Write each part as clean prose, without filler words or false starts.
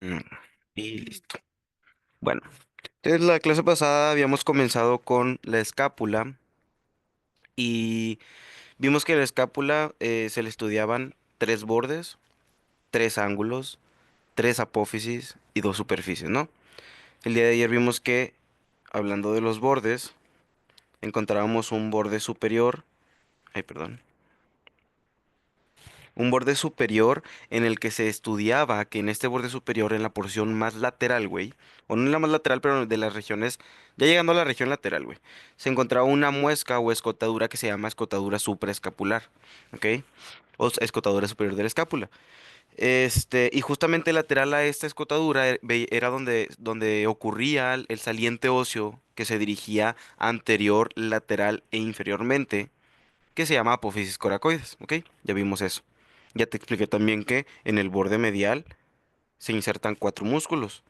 Mm, Y listo. Bueno, entonces la clase pasada habíamos comenzado con la escápula y vimos que la escápula se le estudiaban tres bordes, tres ángulos, tres apófisis y dos superficies, ¿no? El día de ayer vimos que, hablando de los bordes, encontrábamos un borde superior, ay, perdón, un borde superior en el que se estudiaba que en este borde superior, en la porción más lateral, güey, o no en la más lateral, pero de las regiones, ya llegando a la región lateral, güey, se encontraba una muesca o escotadura que se llama escotadura supraescapular, ¿ok? O escotadura superior de la escápula. Y justamente lateral a esta escotadura era donde ocurría el saliente óseo que se dirigía anterior, lateral e inferiormente, que se llama apófisis coracoides, ¿ok? Ya vimos eso. Ya te expliqué también que en el borde medial se insertan cuatro músculos,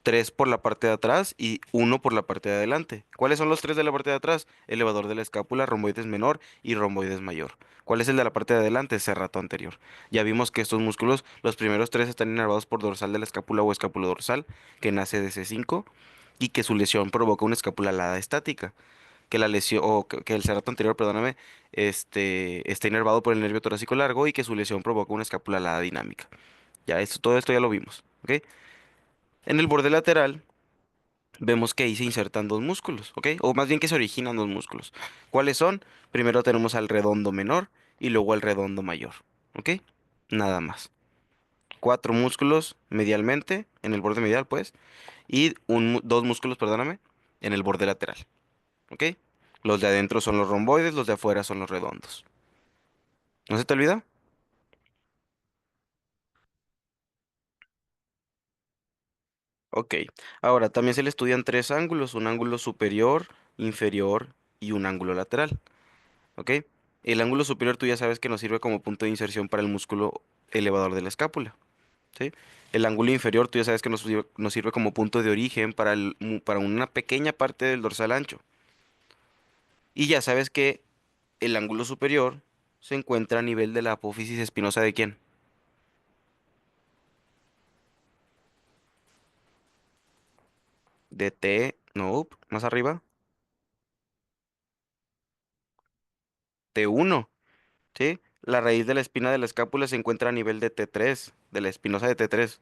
tres por la parte de atrás y uno por la parte de adelante. ¿Cuáles son los tres de la parte de atrás? Elevador de la escápula, romboides menor y romboides mayor. ¿Cuál es el de la parte de adelante? Serrato anterior. Ya vimos que estos músculos, los primeros tres están inervados por dorsal de la escápula o escápulo dorsal, que nace de C5 y que su lesión provoca una escápula alada estática, que la lesión, o que el serrato anterior, perdóname, está inervado por el nervio torácico largo y que su lesión provoca una escápula alada dinámica. Ya esto, todo esto ya lo vimos, ¿ok? En el borde lateral vemos que ahí se insertan dos músculos, ¿ok? O más bien que se originan dos músculos. ¿Cuáles son? Primero tenemos al redondo menor y luego al redondo mayor, ¿ok? Nada más. Cuatro músculos medialmente, en el borde medial, pues, y dos músculos, perdóname, en el borde lateral, ¿ok? Los de adentro son los romboides, los de afuera son los redondos. ¿No se te olvida? Ok. Ahora, también se le estudian tres ángulos, un ángulo superior, inferior y un ángulo lateral. ¿Ok? El ángulo superior tú ya sabes que nos sirve como punto de inserción para el músculo elevador de la escápula. ¿Sí? El ángulo inferior tú ya sabes que nos sirve como punto de origen para, para una pequeña parte del dorsal ancho. Y ya sabes que el ángulo superior se encuentra a nivel de la apófisis espinosa de ¿quién? De T, no, más arriba, T1. ¿Sí? La raíz de la espina de la escápula se encuentra a nivel de T3, de la espinosa de T3.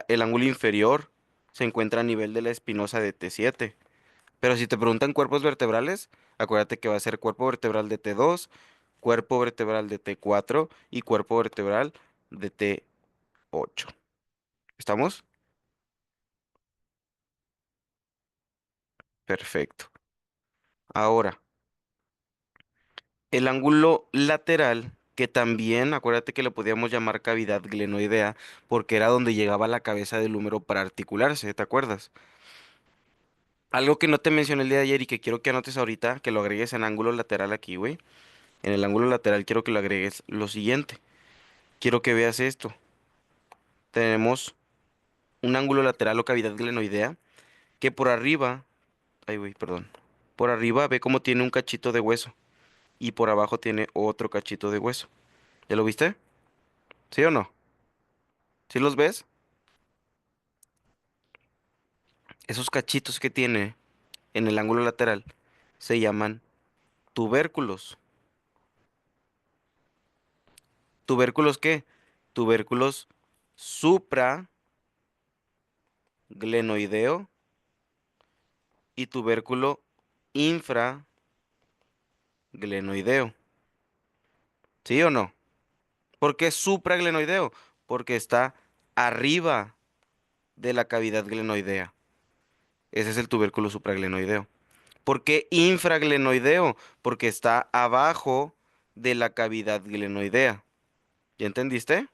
El ángulo inferior se encuentra a nivel de la espinosa de T7. Pero si te preguntan cuerpos vertebrales, acuérdate que va a ser cuerpo vertebral de T2, cuerpo vertebral de T4 y cuerpo vertebral de T8. ¿Estamos? Perfecto. Ahora, el ángulo lateral, que también, acuérdate que le podíamos llamar cavidad glenoidea, porque era donde llegaba la cabeza del húmero para articularse, ¿te acuerdas? Algo que no te mencioné el día de ayer y que quiero que anotes ahorita, que lo agregues en ángulo lateral aquí, güey. En el ángulo lateral quiero que lo agregues lo siguiente. Quiero que veas esto. Tenemos un ángulo lateral o cavidad glenoidea que por arriba, ay, güey, perdón. Por arriba ve cómo tiene un cachito de hueso y por abajo tiene otro cachito de hueso. ¿Ya lo viste? ¿Sí o no? ¿Sí los ves? Esos cachitos que tiene en el ángulo lateral se llaman tubérculos. ¿Tubérculos qué? Tubérculos supraglenoideo y tubérculo infraglenoideo. ¿Sí o no? ¿Por qué supraglenoideo? Porque está arriba de la cavidad glenoidea. Ese es el tubérculo supraglenoideo. ¿Por qué infraglenoideo? Porque está abajo de la cavidad glenoidea. ¿Ya entendiste?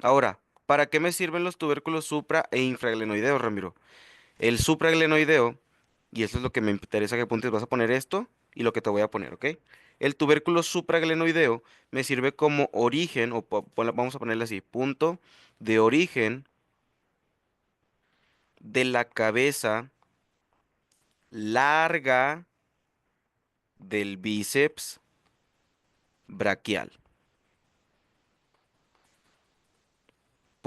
Ahora, ¿para qué me sirven los tubérculos supra e infraglenoideos, Ramiro? El supraglenoideo, y esto es lo que me interesa que apuntes, vas a poner esto y lo que te voy a poner, ¿ok? El tubérculo supraglenoideo me sirve como origen, o vamos a ponerle así, punto de origen de la cabeza larga del bíceps braquial.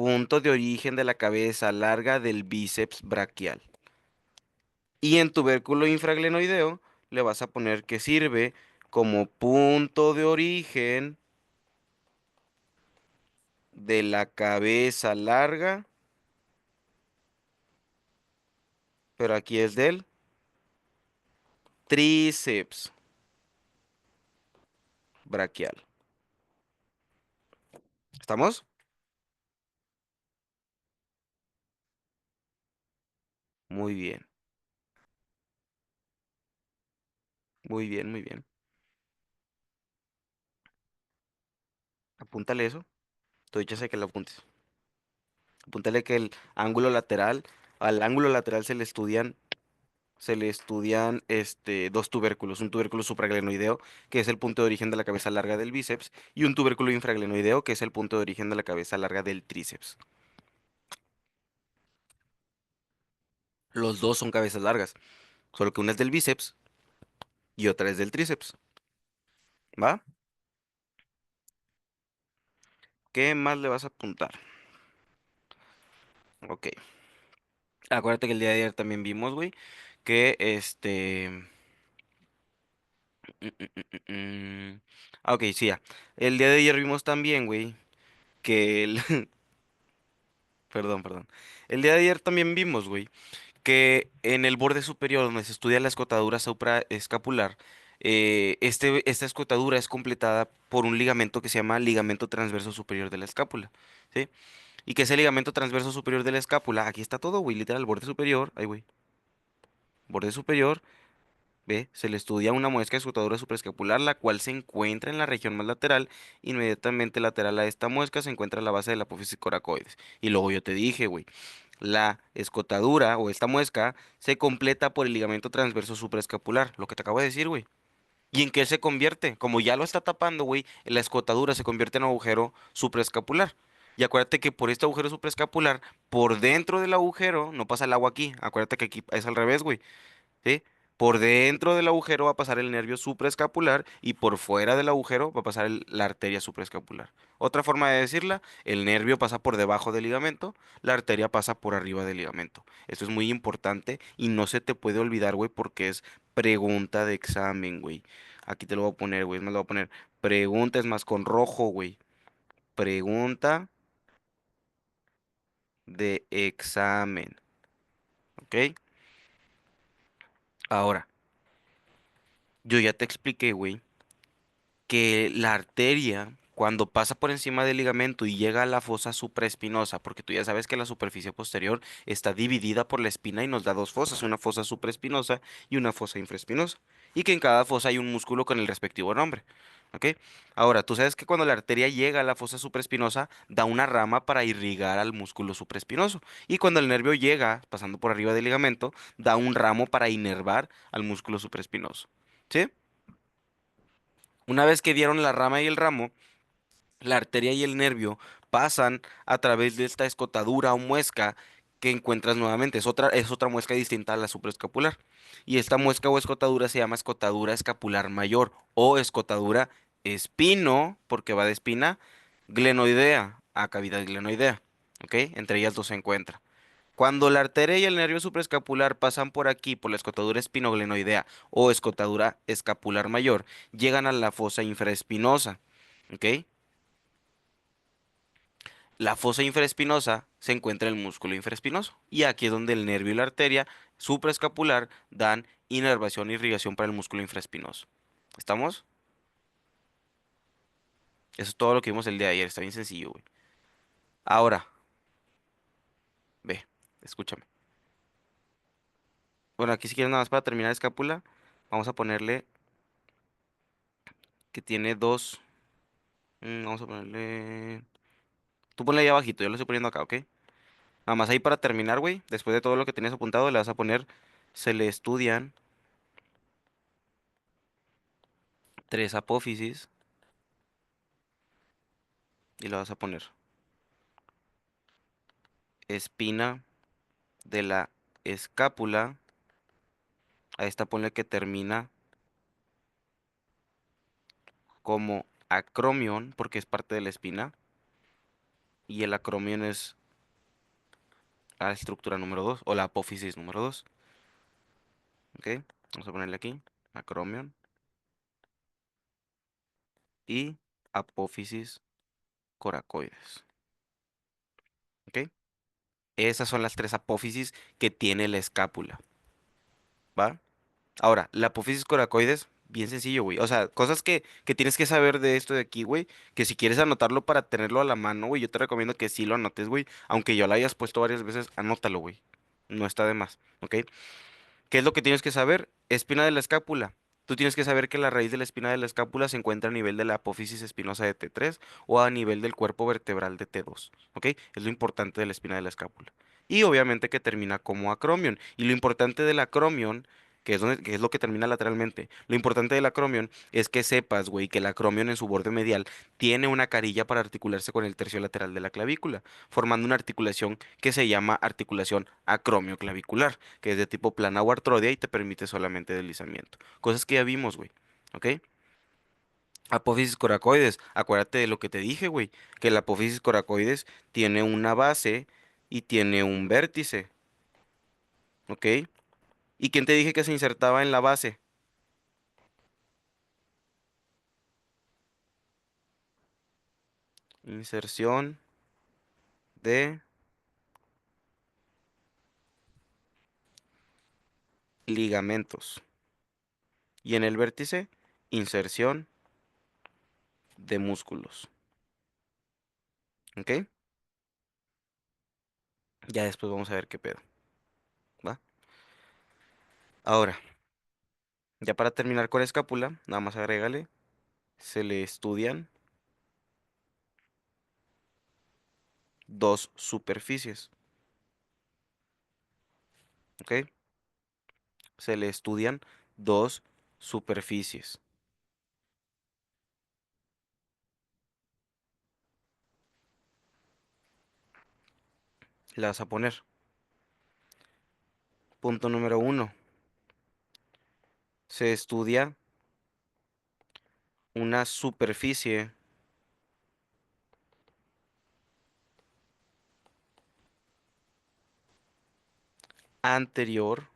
punto de origen de la cabeza larga del bíceps braquial. Y en tubérculo infraglenoideo le vas a poner que sirve como punto de origen de la cabeza larga, pero aquí es del tríceps braquial. ¿Estamos? Muy bien, muy bien, muy bien. Apúntale eso. Tú ya sé que lo apuntes. Apúntale que el ángulo lateral, al ángulo lateral se le estudian dos tubérculos, un tubérculo supraglenoideo, que es el punto de origen de la cabeza larga del bíceps, y un tubérculo infraglenoideo, que es el punto de origen de la cabeza larga del tríceps. Los dos son cabezas largas, solo que una es del bíceps y otra es del tríceps. ¿Va? ¿Qué más le vas a apuntar? Ok. Acuérdate que el día de ayer también vimos, güey, que Ok, sí, ya. El día de ayer vimos también, güey, que el... Perdón, perdón. El día de ayer también vimos, güey, que en el borde superior donde se estudia la escotadura supraescapular, esta escotadura es completada por un ligamento que se llama ligamento transverso superior de la escápula, ¿sí? Y que ese ligamento transverso superior de la escápula, aquí está todo, güey, literal, borde superior, ahí, güey, borde superior, ve, se le estudia una muesca de escotadura supraescapular, la cual se encuentra en la región más lateral, inmediatamente lateral a esta muesca se encuentra la base de la apófisis coracoides. Y luego yo te dije, güey, la escotadura o esta muesca se completa por el ligamento transverso supraescapular, lo que te acabo de decir, güey. ¿Y en qué se convierte? Como ya lo está tapando, güey, la escotadura se convierte en agujero supraescapular. Y acuérdate que por este agujero supraescapular, por dentro del agujero, no pasa el agua aquí. Acuérdate que aquí es al revés, güey. ¿Sí? Por dentro del agujero va a pasar el nervio supraescapular y por fuera del agujero va a pasar la arteria supraescapular. Otra forma de decirla, el nervio pasa por debajo del ligamento, la arteria pasa por arriba del ligamento. Esto es muy importante y no se te puede olvidar, güey, porque es pregunta de examen, güey. Aquí te lo voy a poner, güey, me lo voy a poner. Pregunta es más con rojo, güey. Pregunta de examen, ¿ok? Ahora, yo ya te expliqué, güey, que la arteria, cuando pasa por encima del ligamento y llega a la fosa supraespinosa, porque tú ya sabes que la superficie posterior está dividida por la espina y nos da dos fosas, una fosa supraespinosa y una fosa infraespinosa, y que en cada fosa hay un músculo con el respectivo nombre. ¿Ok? Ahora, tú sabes que cuando la arteria llega a la fosa supraespinosa, da una rama para irrigar al músculo supraespinoso. Y cuando el nervio llega, pasando por arriba del ligamento, da un ramo para inervar al músculo supraespinoso. ¿Sí? Una vez que dieron la rama y el ramo, la arteria y el nervio pasan a través de esta escotadura o muesca que encuentras nuevamente. Es otra muesca distinta a la supraescapular. Y esta muesca o escotadura se llama escotadura escapular mayor o escotadura espino, porque va de espina, glenoidea a cavidad glenoidea. ¿Ok? Entre ellas dos se encuentra. Cuando la arteria y el nervio supraescapular pasan por aquí, por la escotadura espinoglenoidea o escotadura escapular mayor, llegan a la fosa infraespinosa. ¿Ok? La fosa infraespinosa se encuentra en el músculo infraespinoso. Y aquí es donde el nervio y la arteria supraescapular dan inervación e irrigación para el músculo infraespinoso. ¿Estamos? Eso es todo lo que vimos el día de ayer. Está bien sencillo, güey. Ahora, ve, escúchame. Bueno, aquí si quieres nada más para terminar escápula, vamos a ponerle que tiene dos. Vamos a ponerle. Tú ponle ahí abajito, yo lo estoy poniendo acá, ¿ok? Nada más ahí para terminar, güey. Después de todo lo que tenías apuntado, le vas a poner. Se le estudian tres apófisis y le vas a poner espina de la escápula. A esta ponle que termina como acromion, porque es parte de la espina. y el acromion es la estructura número 2 o la apófisis número 2. ¿Ok? Vamos a ponerle aquí acromion y apófisis coracoides. ¿Ok? Esas son las tres apófisis que tiene la escápula. ¿Va? Ahora, la apófisis coracoides, bien sencillo, güey. O sea, cosas que tienes que saber de esto de aquí, güey. Que si quieres anotarlo para tenerlo a la mano, güey, yo te recomiendo que sí lo anotes, güey. Aunque yo lo hayas puesto varias veces, anótalo, güey. No está de más, ¿ok? ¿Qué es lo que tienes que saber? Espina de la escápula. Tú tienes que saber que la raíz de la espina de la escápula se encuentra a nivel de la apófisis espinosa de T3 o a nivel del cuerpo vertebral de T2. ¿Ok? Es lo importante de la espina de la escápula. Y obviamente que termina como acromion. Y lo importante del acromion, que es lo que termina lateralmente, lo importante del acromion es que sepas, güey, que el acromion en su borde medial tiene una carilla para articularse con el tercio lateral de la clavícula, formando una articulación que se llama articulación acromioclavicular, que es de tipo plana o artrodia y te permite solamente deslizamiento. Cosas que ya vimos, güey. ¿Ok? Apófisis coracoides. Acuérdate de lo que te dije, güey. Que la apófisis coracoides tiene una base y tiene un vértice. ¿Ok? ¿Y quién te dije que se insertaba en la base? Inserción de ligamentos. Y en el vértice, inserción de músculos. ¿Ok? Ya después vamos a ver qué pedo. ¿Va? Ahora, ya para terminar con escápula, nada más agrégale, se le estudian dos superficies, ¿ok? Se le estudian dos superficies. Le vas a poner. Punto número uno. Se estudia una superficie anterior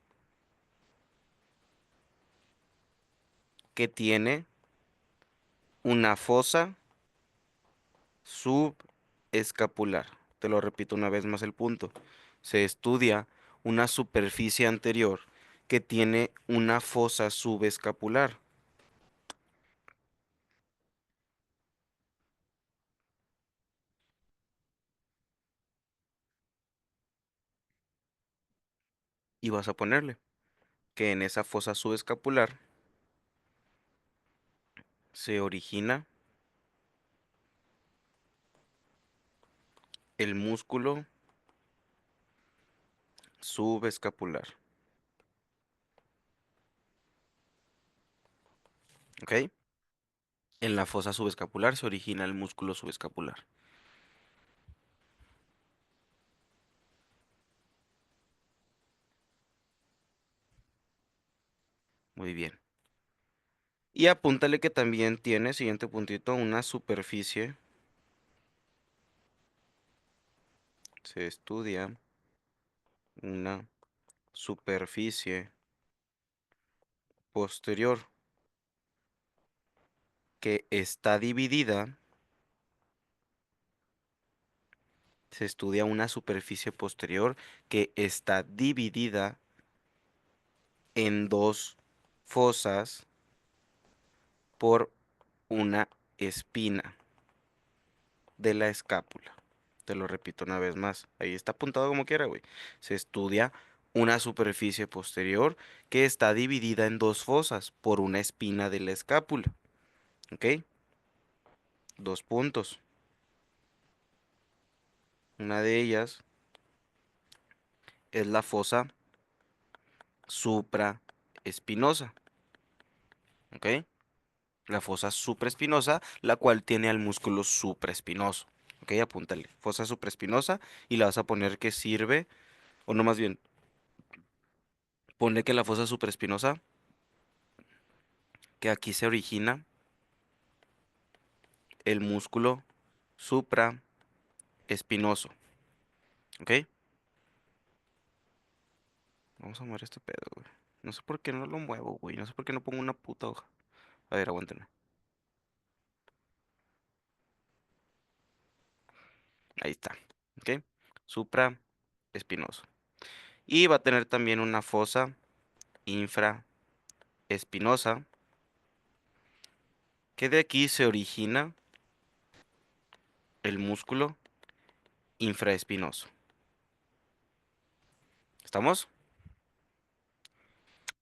que tiene una fosa subescapular. Te lo repito una vez más el punto. Se estudia una superficie anterior que tiene una fosa subescapular. Y vas a ponerle que en esa fosa subescapular se origina el músculo subescapular. ¿Ok? En la fosa subescapular se origina el músculo subescapular. Muy bien. Y apúntale que también tiene, siguiente puntito, una superficie. Se estudia una superficie posterior que está dividida. Se estudia una superficie posterior que está dividida en dos fosas por una espina de la escápula. Te lo repito una vez más. Ahí está apuntado como quiera, güey. Se estudia una superficie posterior que está dividida en dos fosas por una espina de la escápula. ¿Ok? Dos puntos. Una de ellas es la fosa supraespinosa. ¿Ok? La fosa supraespinosa, la cual tiene al músculo supraespinoso. ¿Ok? Apúntale. Fosa supraespinosa y la vas a poner que sirve, o no más bien, ponle que la fosa supraespinosa, que aquí se origina el músculo supraespinoso. espinoso, ¿ok? Vamos a mover este pedo, güey. No sé por qué no lo muevo, güey. No sé por qué no pongo una puta hoja. A ver, aguántenme. Ahí está, ¿ok? Supra espinoso. Y va a tener también una fosa infraespinosa, que de aquí se origina el músculo infraespinoso. ¿Estamos?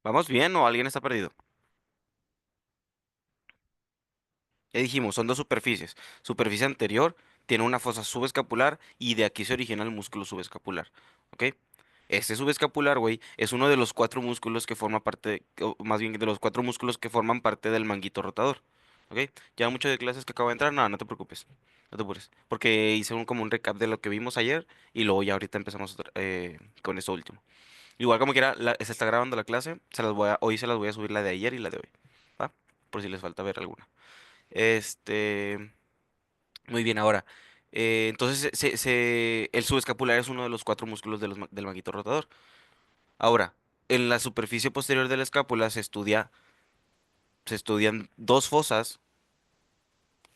¿Vamos bien o alguien está perdido? Ya dijimos, son dos superficies. Superficie anterior tiene una fosa subescapular y de aquí se origina el músculo subescapular. ¿Ok? Este subescapular, güey, es uno de los cuatro músculos que forma parte, o más bien de los cuatro músculos que forman parte del manguito rotador. ¿Ok? Ya mucho de clases que acabo de entrar, no, no te preocupes. No te apures. Porque hice como un recap de lo que vimos ayer y luego ya ahorita empezamos con esto último. Igual como quiera, se está grabando la clase, hoy se las voy a subir la de ayer y la de hoy. ¿Va? Por si les falta ver alguna. Este, muy bien, ahora. Entonces, el subescapular es uno de los cuatro músculos del manguito rotador. Ahora, en la superficie posterior de la escápula se estudian dos fosas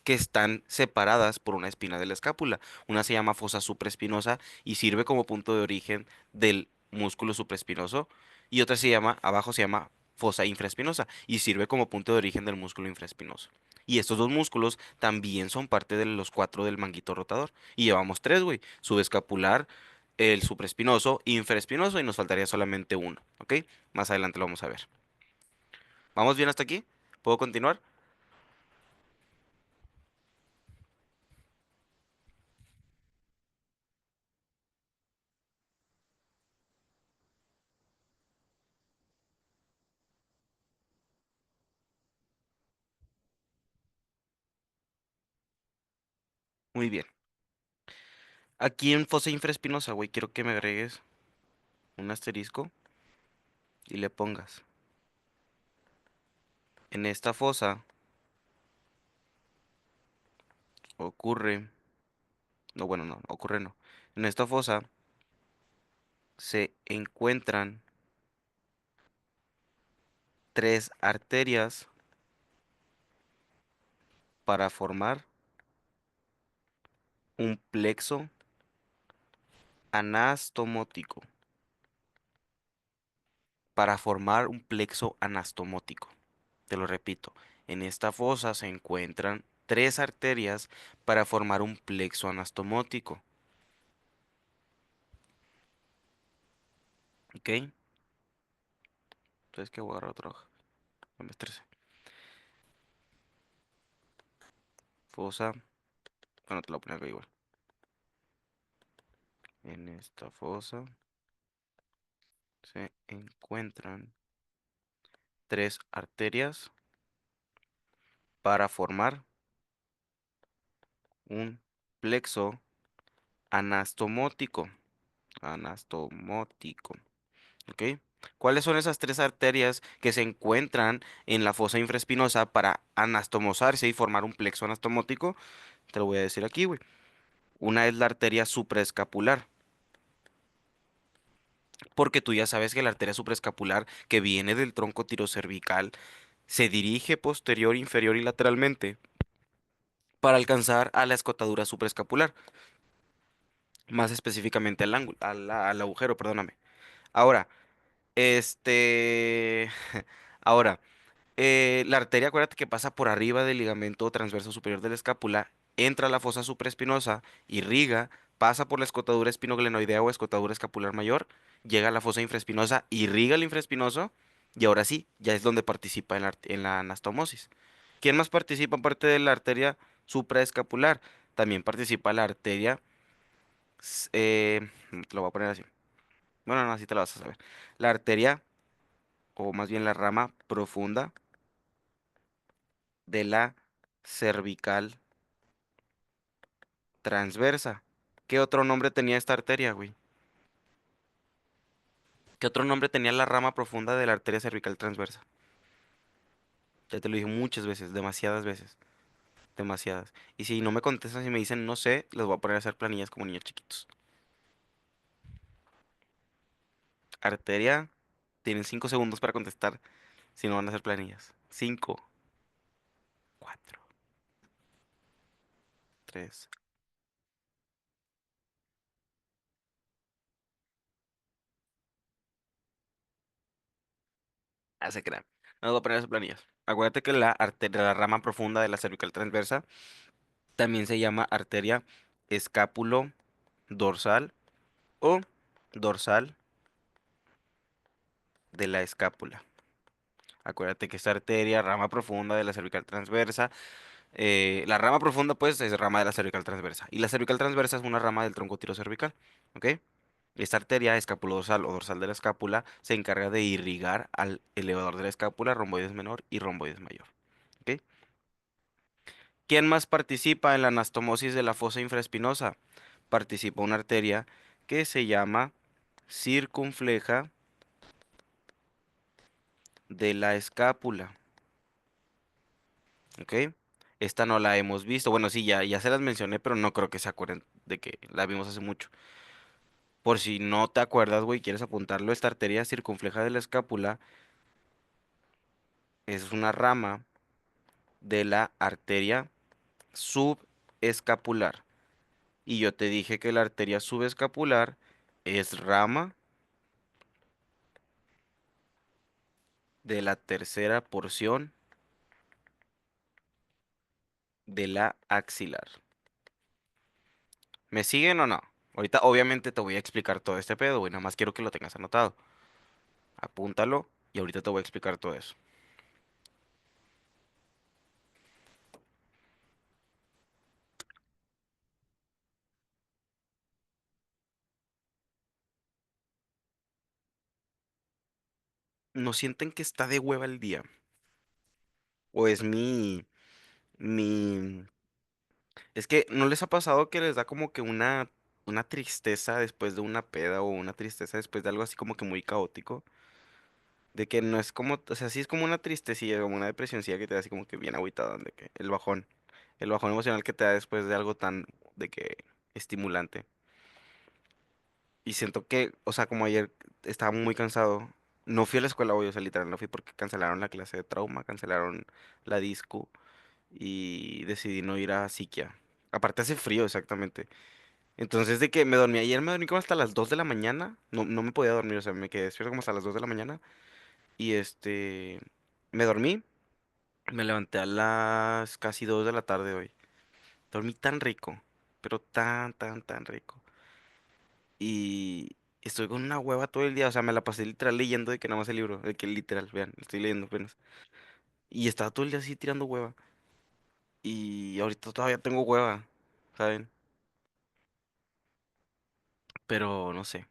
que están separadas por una espina de la escápula. Una se llama fosa supraespinosa y sirve como punto de origen del músculo supraespinoso. Y otra abajo se llama fosa infraespinosa y sirve como punto de origen del músculo infraespinoso. Y estos dos músculos también son parte de los cuatro del manguito rotador. Y llevamos tres, güey. Subescapular, el supraespinoso, infraespinoso y nos faltaría solamente uno, ¿ok? Más adelante lo vamos a ver. ¿Vamos bien hasta aquí? ¿Puedo continuar? Muy bien. Aquí en fosa infraespinosa, güey, quiero que me agregues un asterisco y le pongas. En esta fosa ocurre, no, bueno, no, ocurre no. En esta fosa se encuentran tres arterias para formar un plexo anastomótico. Para formar un plexo anastomótico. Te lo repito, en esta fosa se encuentran tres arterias para formar un plexo anastomótico. ¿Ok? Entonces que voy a agarrar otra hoja. No me estresé. Fosa, bueno, te la voy a poner acá igual. En esta fosa se encuentran tres arterias para formar un plexo anastomótico. Anastomótico. ¿Ok? ¿Cuáles son esas tres arterias que se encuentran en la fosa infraespinosa para anastomosarse y formar un plexo anastomótico? Te lo voy a decir aquí, güey. Una es la arteria supraescapular, porque tú ya sabes que la arteria supraescapular que viene del tronco tirocervical se dirige posterior, inferior y lateralmente para alcanzar a la escotadura supraescapular, más específicamente al ángulo, al agujero, perdóname. Ahora, este, ahora, la arteria, acuérdate que pasa por arriba del ligamento transverso superior de la escápula, entra a la fosa supraespinosa, irriga, pasa por la escotadura espinoglenoidea o escotadura escapular mayor, llega a la fosa infraespinosa, irriga el infraespinoso y ahora sí, ya es donde participa en la anastomosis. ¿Quién más participa aparte de la arteria supraescapular? También participa la arteria, te lo voy a poner así. Bueno, no, así te lo vas a saber. La arteria, o más bien la rama profunda de la cervical transversa. ¿Qué otro nombre tenía esta arteria, güey? ¿Qué otro nombre tenía la rama profunda de la arteria cervical transversa? Ya te lo dije muchas veces, demasiadas veces. demasiadas. Y si no me contestan, si me dicen no sé, les voy a poner a hacer planillas como niños chiquitos. Arteria, tienen 5 segundos para contestar si no van a hacer planillas. 5, 4, 3. Se crean. No les voy a poner a hacer planillas. Acuérdate que la arteria, la rama profunda de la cervical transversa, también se llama arteria escápulo dorsal o dorsal de la escápula. Acuérdate que esta arteria, rama profunda de la cervical transversa, la rama profunda pues es rama de la cervical transversa y la cervical transversa es una rama del tronco tirocervical, ¿ok? Esta arteria escapulodorsal o dorsal de la escápula se encarga de irrigar al elevador de la escápula, romboides menor y romboides mayor, ¿ok? ¿Quién más participa en la anastomosis de la fosa infraespinosa? Participa una arteria que se llama circunfleja de la escápula, ¿ok? Esta no la hemos visto. Bueno, sí, ya se las mencioné, pero no creo que se acuerden de que la vimos hace mucho. Por si no te acuerdas, güey, quieres apuntarlo, esta arteria circunfleja de la escápula es una rama de la arteria subescapular. Y yo te dije que la arteria subescapular es rama de la tercera porción de la axilar. ¿Me siguen o no? Ahorita obviamente te voy a explicar todo este pedo, güey, nada más quiero que lo tengas anotado. Apúntalo y ahorita te voy a explicar todo eso. ¿No sienten que está de hueva el día? ¿O es mi... Es que ¿no les ha pasado que les da como que una tristeza después de una peda o una tristeza después de algo así como que muy caótico? De que no es como, o sea, sí es como una tristecilla, como una depresioncilla que te da así como que bien agüitado, de que el bajón emocional que te da después de algo tan, de que estimulante. Y siento que, o sea, como ayer estaba muy cansado, no fui a la escuela hoy, o sea, literal, no fui porque cancelaron la clase de trauma, cancelaron la disco y decidí no ir a psiquia. Aparte hace frío, exactamente. Entonces, de que me dormí ayer, me dormí como hasta las 2 de la mañana, no me podía dormir, o sea, me quedé despierto como hasta las 2 de la mañana y me dormí. Me levanté a las casi 2 de la tarde hoy. Dormí tan rico, pero tan rico. Y estoy con una hueva todo el día. O sea, me la pasé literal leyendo de que nada más el libro. De que literal, vean, estoy leyendo apenas. Y estaba todo el día así tirando hueva. Y ahorita todavía tengo hueva, ¿saben? Pero no sé.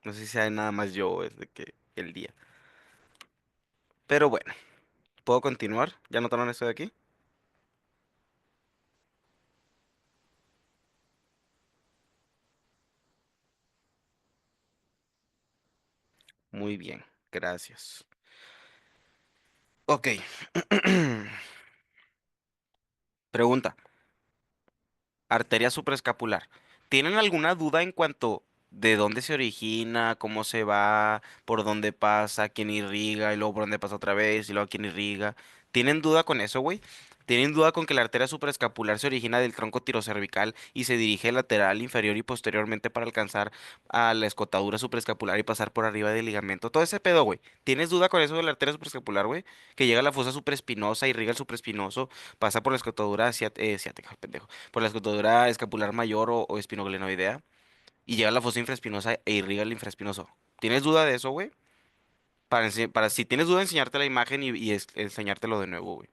No sé si sea nada más yo o es de que el día. Pero bueno, ¿puedo continuar? ¿Ya notaron esto de aquí? Muy bien, gracias. Ok. Pregunta. Arteria supraescapular. ¿Tienen alguna duda en cuanto de dónde se origina, cómo se va, por dónde pasa, quién irriga y luego por dónde pasa otra vez y luego quién irriga? ¿Tienen duda con eso, güey? ¿Tienen duda con que la arteria supraescapular se origina del tronco tirocervical y se dirige lateral, inferior y posteriormente para alcanzar a la escotadura supraescapular y pasar por arriba del ligamento? Todo ese pedo, güey. ¿Tienes duda con eso de la arteria supraescapular, güey? Que llega a la fosa supraespinosa, irriga el supraespinoso, pasa por la escotadura ciática, pendejo, por la escotadura escapular mayor o espinoglenoidea y llega a la fosa infraespinosa e irriga el infraespinoso. ¿Tienes duda de eso, güey? Para si tienes duda, enseñarte la imagen y enseñártelo de nuevo, güey.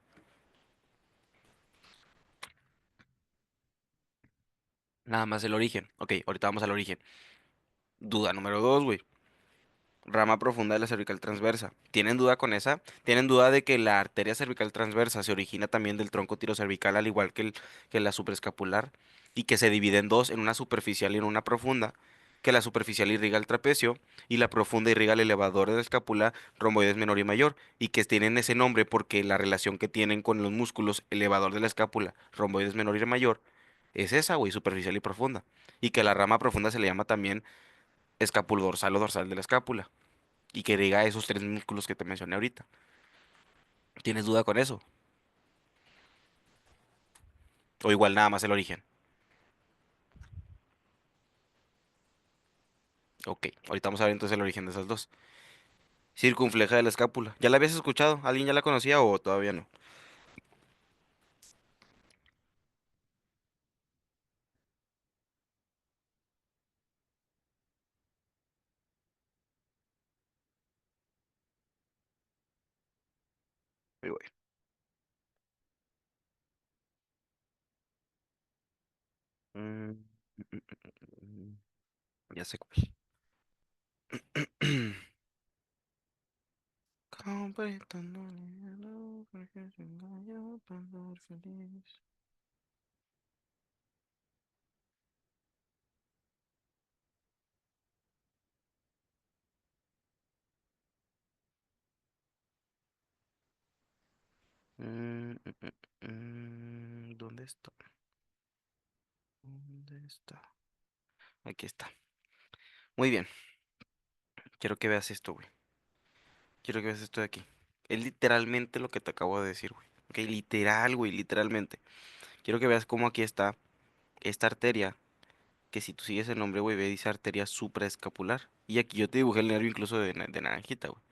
Nada más el origen. Ok, ahorita vamos al origen. Duda número dos, güey. Rama profunda de la cervical transversa. ¿Tienen duda con esa? ¿Tienen duda de que la arteria cervical transversa se origina también del tronco tirocervical, al igual que la supraescapular? Y que se divide en dos, en una superficial y en una profunda. que la superficial irriga el trapecio y la profunda irriga el elevador de la escápula, romboides menor y mayor, y que tienen ese nombre porque la relación que tienen con los músculos elevador de la escápula, romboides menor y mayor, es esa, güey, superficial y profunda. Y que la rama profunda se le llama también escapulodorsal o dorsal de la escápula, y que irriga esos tres músculos que te mencioné ahorita. ¿Tienes duda con eso? O igual nada más el origen. Ok, ahorita vamos a ver entonces el origen de esas dos. Circunfleja de la escápula. ¿Ya la habías escuchado? ¿Alguien ya la conocía o todavía no? Ahí voy. Mm, mm, Ya sé cuál. Completándole el amor, porque tengo yo para ser feliz. ¿Dónde está? ¿Dónde está? Aquí está. Muy bien. Quiero que veas esto, güey. Quiero que veas esto de aquí. Es literalmente lo que te acabo de decir, güey. Ok, literal, güey, literalmente. Quiero que veas cómo aquí está esta arteria, que si tú sigues el nombre, güey, ve, dice arteria supraescapular. Y aquí yo te dibujé el nervio incluso de naranjita, güey.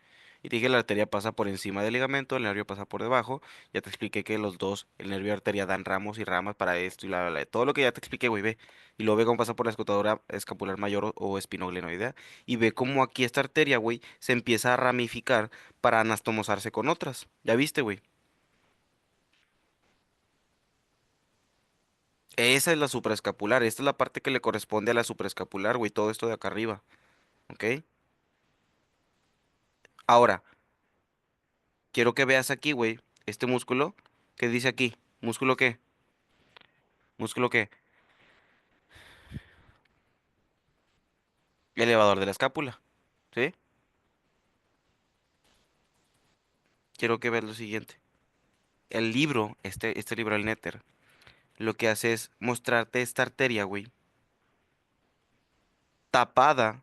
Y te dije la arteria pasa por encima del ligamento, el nervio pasa por debajo. Ya te expliqué que los dos, el nervio y arteria, dan ramos y ramas para esto y todo lo que ya te expliqué, güey, ve. Y luego ve cómo pasa por la escotadura escapular mayor o espinoglenoidea. Y ve cómo aquí esta arteria, güey, se empieza a ramificar para anastomosarse con otras. ¿Ya viste, güey? Esa es la supraescapular. Esta es la parte que le corresponde a la supraescapular, güey. Todo esto de acá arriba. ¿Ok? Ahora, quiero que veas aquí, güey, este músculo. ¿Qué dice aquí? ¿Músculo qué? ¿Músculo qué? Elevador de la escápula. ¿Sí? Quiero que veas lo siguiente. El libro, este libro, el Néter, lo que hace es mostrarte esta arteria, güey, tapada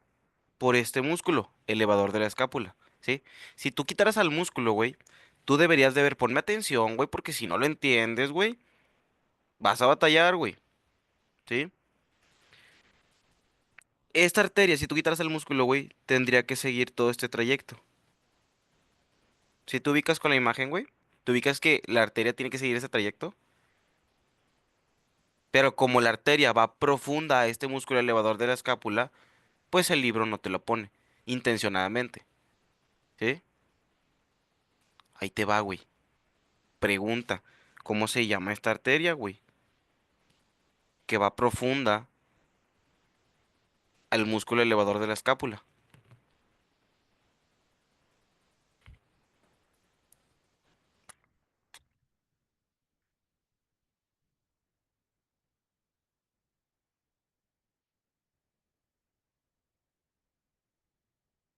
por este músculo, elevador de la escápula. ¿Sí? Si tú quitaras al músculo, güey, tú deberías de ver, ponme atención, güey, porque si no lo entiendes, güey, vas a batallar, güey. ¿Sí? Esta arteria, si tú quitaras el músculo, güey, tendría que seguir todo este trayecto. Si tú ubicas con la imagen, güey, tú ubicas que la arteria tiene que seguir ese trayecto, pero como la arteria va profunda a este músculo elevador de la escápula, pues el libro no te lo pone, intencionadamente, ¿sí? Ahí te va, güey. Pregunta, ¿cómo se llama esta arteria, güey? Que va profunda al músculo elevador de la escápula.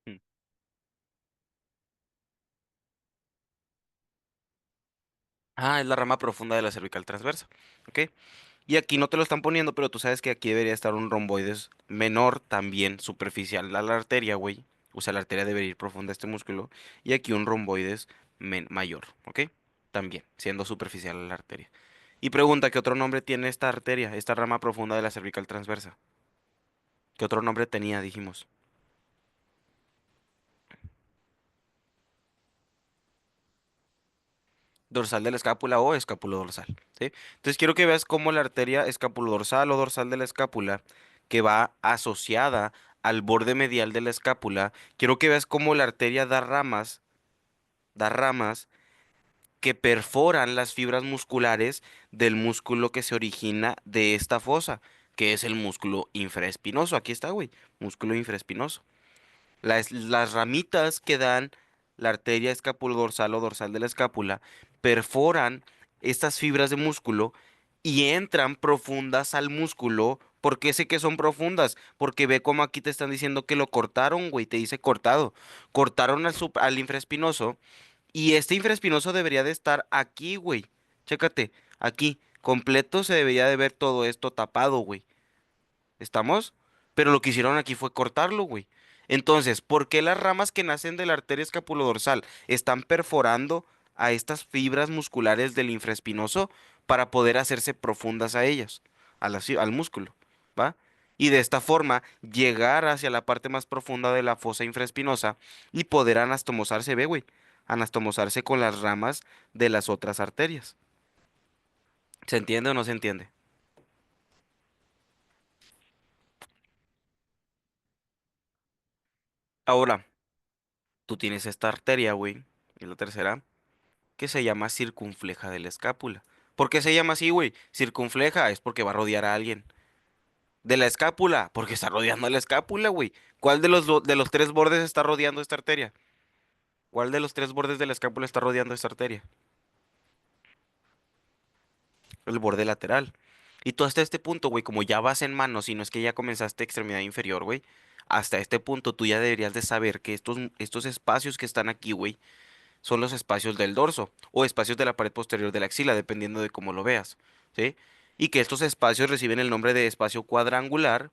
Mm. Ah, es la rama profunda de la cervical transversa, ¿ok? Y aquí no te lo están poniendo, pero tú sabes que aquí debería estar un romboides menor también superficial a la arteria, güey. O sea, la arteria debería ir profunda a este músculo. Y aquí un romboides mayor, ¿ok? También, siendo superficial a la arteria. Y pregunta, ¿qué otro nombre tiene esta arteria, esta rama profunda de la cervical transversa? ¿Qué otro nombre tenía, dijimos? Dorsal de la escápula o escapulodorsal, ¿sí? Entonces quiero que veas cómo la arteria escapulodorsal o dorsal de la escápula, que va asociada al borde medial de la escápula, quiero que veas cómo la arteria da ramas que perforan las fibras musculares del músculo que se origina de esta fosa, que es el músculo infraespinoso. Aquí está, güey, músculo infraespinoso. Las ramitas que dan la arteria escapulodorsal o dorsal de la escápula perforan estas fibras de músculo y entran profundas al músculo. ¿Por qué sé que son profundas? Porque ve cómo aquí te están diciendo que lo cortaron, güey, te dice cortado. Cortaron al infraespinoso y este infraespinoso debería de estar aquí, güey. Chécate, aquí, completo se debería de ver todo esto tapado, güey. ¿Estamos? Pero lo que hicieron aquí fue cortarlo, güey. Entonces, ¿por qué las ramas que nacen de la arteria escapulodorsal están perforando a estas fibras musculares del infraespinoso para poder hacerse profundas a ellas, al músculo, ¿va? Y de esta forma llegar hacia la parte más profunda de la fosa infraespinosa y poder anastomosarse, ve, güey, anastomosarse con las ramas de las otras arterias. ¿Se entiende o no se entiende? Ahora, tú tienes esta arteria, güey, y la tercera que se llama circunfleja de la escápula. ¿Por qué se llama así, güey? Circunfleja es porque va a rodear a alguien. De la escápula, porque está rodeando a la escápula, güey. ¿Cuál de los tres bordes está rodeando esta arteria? ¿Cuál de los tres bordes de la escápula está rodeando esta arteria? El borde lateral. Y tú hasta este punto, güey, como ya vas en mano, si no es que ya comenzaste extremidad inferior, güey, hasta este punto tú ya deberías de saber que estos espacios que están aquí, güey, son los espacios del dorso o espacios de la pared posterior de la axila, dependiendo de cómo lo veas, ¿sí? Y que estos espacios reciben el nombre de espacio cuadrangular,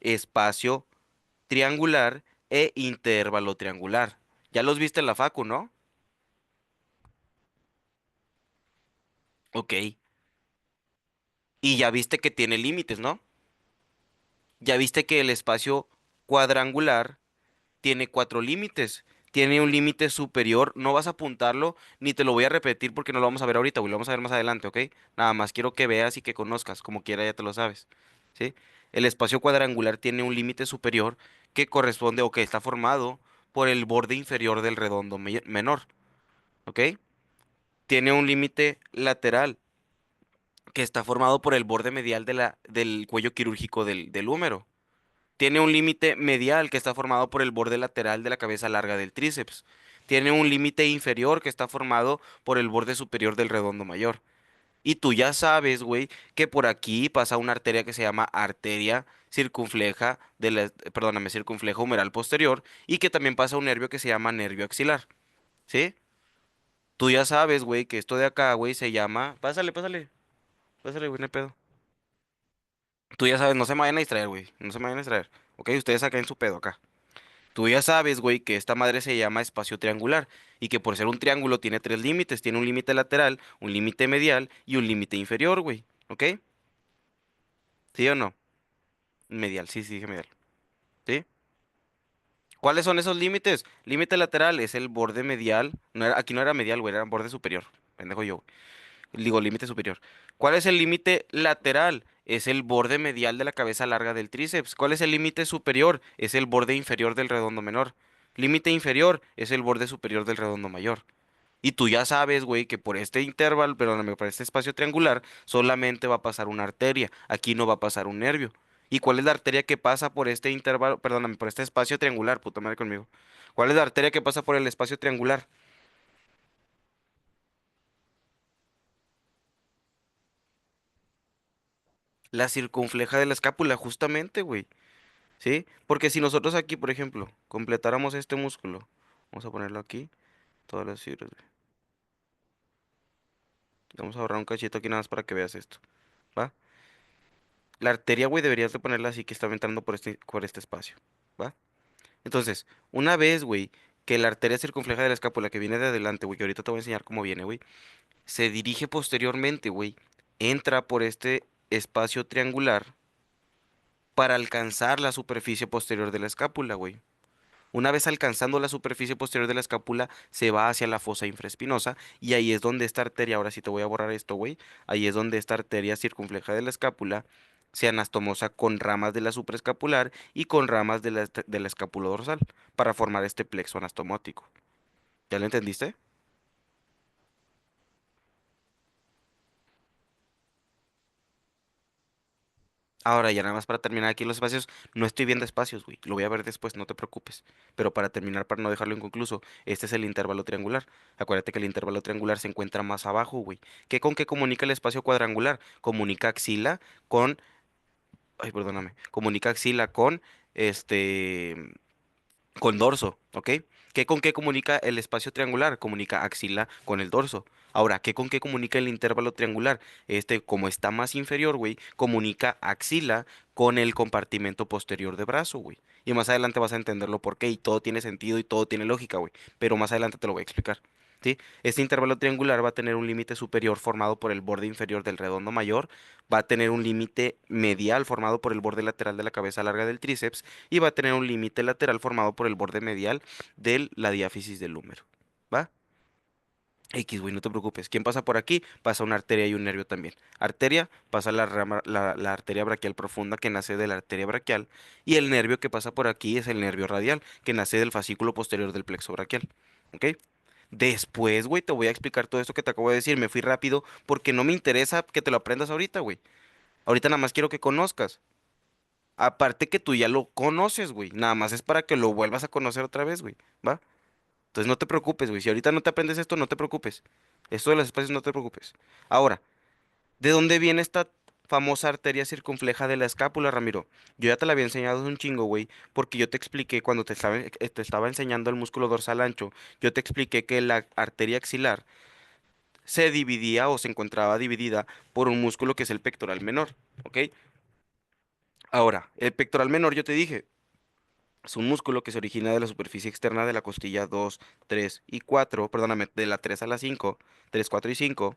espacio triangular e intervalo triangular. Ya los viste en la facu, ¿no? Ok. Y ya viste que tiene límites, ¿no? Ya viste que el espacio cuadrangular tiene cuatro límites. Tiene un límite superior, no vas a apuntarlo, ni te lo voy a repetir porque no lo vamos a ver ahorita, güey, lo vamos a ver más adelante, ¿ok? Nada más quiero que veas y que conozcas, como quiera ya te lo sabes, ¿sí? El espacio cuadrangular tiene un límite superior que corresponde o que está formado por el borde inferior del redondo menor, ¿ok? Tiene un límite lateral que está formado por el borde medial del cuello quirúrgico del húmero. Tiene un límite medial que está formado por el borde lateral de la cabeza larga del tríceps. Tiene un límite inferior que está formado por el borde superior del redondo mayor. Y tú ya sabes, güey, que por aquí pasa una arteria que se llama arteria circunfleja perdóname, circunfleja humeral posterior y que también pasa un nervio que se llama nervio axilar, ¿sí? Tú ya sabes, güey, que esto de acá, güey, se llama... Pásale, pásale, pásale, güey, no hay pedo. Tú ya sabes, no se me vayan a distraer, güey, no se me vayan a distraer. Ok, ustedes acá en su pedo acá. Tú ya sabes, güey, que esta madre se llama espacio triangular y que por ser un triángulo tiene tres límites. Tiene un límite lateral, un límite medial y un límite inferior, güey. ¿Ok? ¿Sí o no? Medial, sí, sí, dije medial. ¿Sí? ¿Cuáles son esos límites? Límite lateral es el borde medial. Aquí no era medial, güey, era borde superior. Pendejo yo. Digo, límite superior. ¿Cuál es el límite lateral? Es el borde medial de la cabeza larga del tríceps. ¿Cuál es el límite superior? Es el borde inferior del redondo menor. Límite inferior es el borde superior del redondo mayor. Y tú ya sabes, güey, que por este intervalo, perdóname, por este espacio triangular, solamente va a pasar una arteria. Aquí no va a pasar un nervio. ¿Y cuál es la arteria que pasa por este intervalo, perdóname, por este espacio triangular? Puta madre conmigo. ¿Cuál es la arteria que pasa por el espacio triangular? La circunfleja de la escápula, justamente, güey. ¿Sí? Porque si nosotros aquí, por ejemplo, completáramos este músculo, vamos a ponerlo aquí, todas las fibras, güey. Vamos a ahorrar un cachito aquí nada más para que veas esto, ¿va? La arteria, güey, deberías de ponerla así que está entrando por este espacio, ¿va? Entonces, una vez, güey, que la arteria circunfleja de la escápula que viene de adelante, güey, que ahorita te voy a enseñar cómo viene, güey, se dirige posteriormente, güey, entra por este espacio triangular para alcanzar la superficie posterior de la escápula, güey. Una vez alcanzando la superficie posterior de la escápula, se va hacia la fosa infraespinosa y ahí es donde esta arteria, ahora sí te voy a borrar esto, güey, ahí es donde esta arteria circunfleja de la escápula se anastomosa con ramas de la supraescapular y con ramas de la escápula dorsal para formar este plexo anastomótico. ¿Ya lo entendiste? Ahora, ya nada más para terminar aquí los espacios, no estoy viendo espacios, güey. Lo voy a ver después, no te preocupes. Pero para terminar, para no dejarlo inconcluso, este es el intervalo triangular. Acuérdate que el intervalo triangular se encuentra más abajo, güey. ¿Qué con qué comunica el espacio cuadrangular? Comunica axila con, ay, perdóname, comunica axila este, con dorso, ¿ok? ¿Qué con qué comunica el espacio triangular? Comunica axila con el dorso. Ahora, ¿qué con qué comunica el intervalo triangular? Este, como está más inferior, güey, comunica axila con el compartimento posterior de brazo, güey. Y más adelante vas a entenderlo por qué y todo tiene sentido y todo tiene lógica, güey. Pero más adelante te lo voy a explicar. ¿Sí? Este intervalo triangular va a tener un límite superior formado por el borde inferior del redondo mayor, va a tener un límite medial formado por el borde lateral de la cabeza larga del tríceps y va a tener un límite lateral formado por el borde medial de la diáfisis del húmero. ¿Va? X, güey, no te preocupes. ¿Quién pasa por aquí? Pasa una arteria y un nervio también. Arteria pasa la arteria braquial profunda que nace de la arteria braquial y el nervio que pasa por aquí es el nervio radial que nace del fascículo posterior del plexo braquial. ¿Ok? Después, güey, te voy a explicar todo esto que te acabo de decir. Me fui rápido porque no me interesa que te lo aprendas ahorita, güey. Ahorita nada más quiero que conozcas. Aparte que tú ya lo conoces, güey. Nada más es para que lo vuelvas a conocer otra vez, güey. ¿Va? Entonces no te preocupes, güey. Si ahorita no te aprendes esto, no te preocupes. Esto de los espacios, no te preocupes. Ahora, ¿de dónde viene esta famosa arteria circunfleja de la escápula, Ramiro? Yo ya te la había enseñado hace un chingo, güey, porque yo te expliqué cuando te estaba enseñando el músculo dorsal ancho, yo te expliqué que la arteria axilar se dividía o se encontraba dividida por un músculo que es el pectoral menor, ¿ok? Ahora, el pectoral menor, yo te dije, es un músculo que se origina de la superficie externa de la costilla 2, 3 y 4, perdóname, de la 3 a la 5, 3, 4 y 5,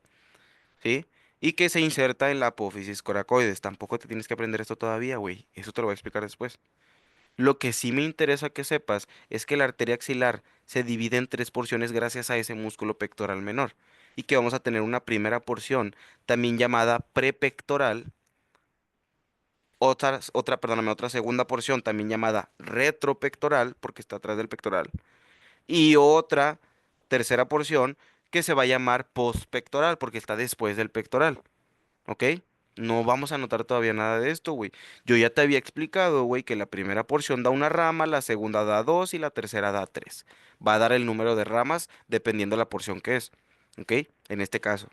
¿sí? Y que se inserta en la apófisis coracoides. Tampoco te tienes que aprender esto todavía, güey. Eso te lo voy a explicar después. Lo que sí me interesa que sepas es que la arteria axilar se divide en tres porciones gracias a ese músculo pectoral menor. Y que vamos a tener una primera porción, también llamada prepectoral, perdóname, otra segunda porción, también llamada retropectoral, porque está atrás del pectoral y otra tercera porción que se va a llamar postpectoral porque está después del pectoral, ¿ok? No vamos a notar todavía nada de esto, güey. Yo ya te había explicado, güey, que la primera porción da una rama, la segunda da dos y la tercera da tres. Va a dar el número de ramas dependiendo de la porción que es, ¿ok? En este caso.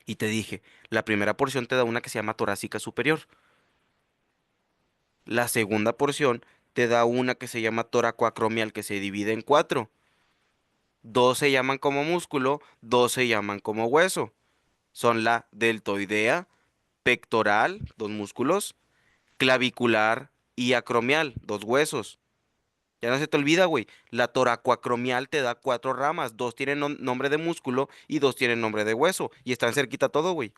Y te dije, la primera porción te da una que se llama torácica superior. La segunda porción te da una que se llama toracoacromial que se divide en cuatro. Dos se llaman como músculo, dos se llaman como hueso. Son la deltoidea, pectoral, dos músculos, clavicular y acromial, dos huesos. Ya no se te olvida, güey. La toracoacromial te da cuatro ramas. Dos tienen nombre de músculo y dos tienen nombre de hueso. Y están cerquita todo, güey.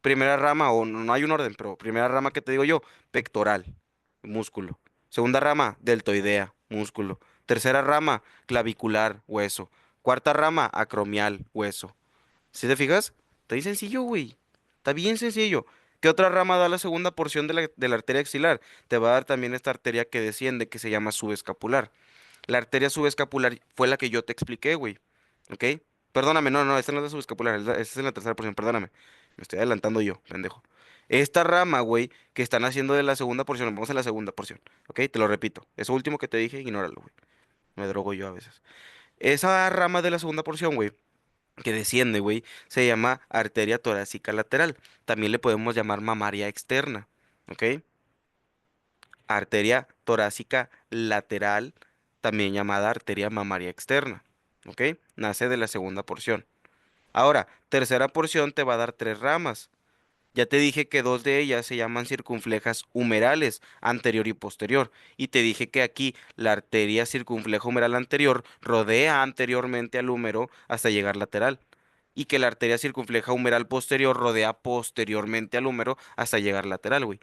Primera rama, o no hay un orden, pero primera rama que te digo yo, pectoral, músculo. Segunda rama, deltoidea, músculo. Tercera rama, clavicular, hueso. Cuarta rama, acromial, hueso. ¿Sí te fijas? Está bien sencillo, güey. Está bien sencillo. ¿Qué otra rama da la segunda porción de la arteria axilar? Te va a dar también esta arteria que desciende, que se llama subescapular. La arteria subescapular fue la que yo te expliqué, güey. ¿Ok? Perdóname, no, no, esta no es la subescapular, esta es en la tercera porción, perdóname. Me estoy adelantando yo, pendejo. Esta rama, güey, que están haciendo de la segunda porción, vamos a la segunda porción. ¿Ok? Te lo repito. Eso último que te dije, ignóralo, güey. Me drogo yo a veces. Esa rama de la segunda porción, güey, que desciende, güey, se llama arteria torácica lateral. También le podemos llamar mamaria externa. ¿Ok? Arteria torácica lateral, también llamada arteria mamaria externa. ¿Ok? Nace de la segunda porción. Ahora, tercera porción te va a dar tres ramas. Ya te dije que dos de ellas se llaman circunflejas humerales, anterior y posterior. Y te dije que aquí la arteria circunfleja humeral anterior rodea anteriormente al húmero hasta llegar lateral. Y que la arteria circunfleja humeral posterior rodea posteriormente al húmero hasta llegar lateral, güey.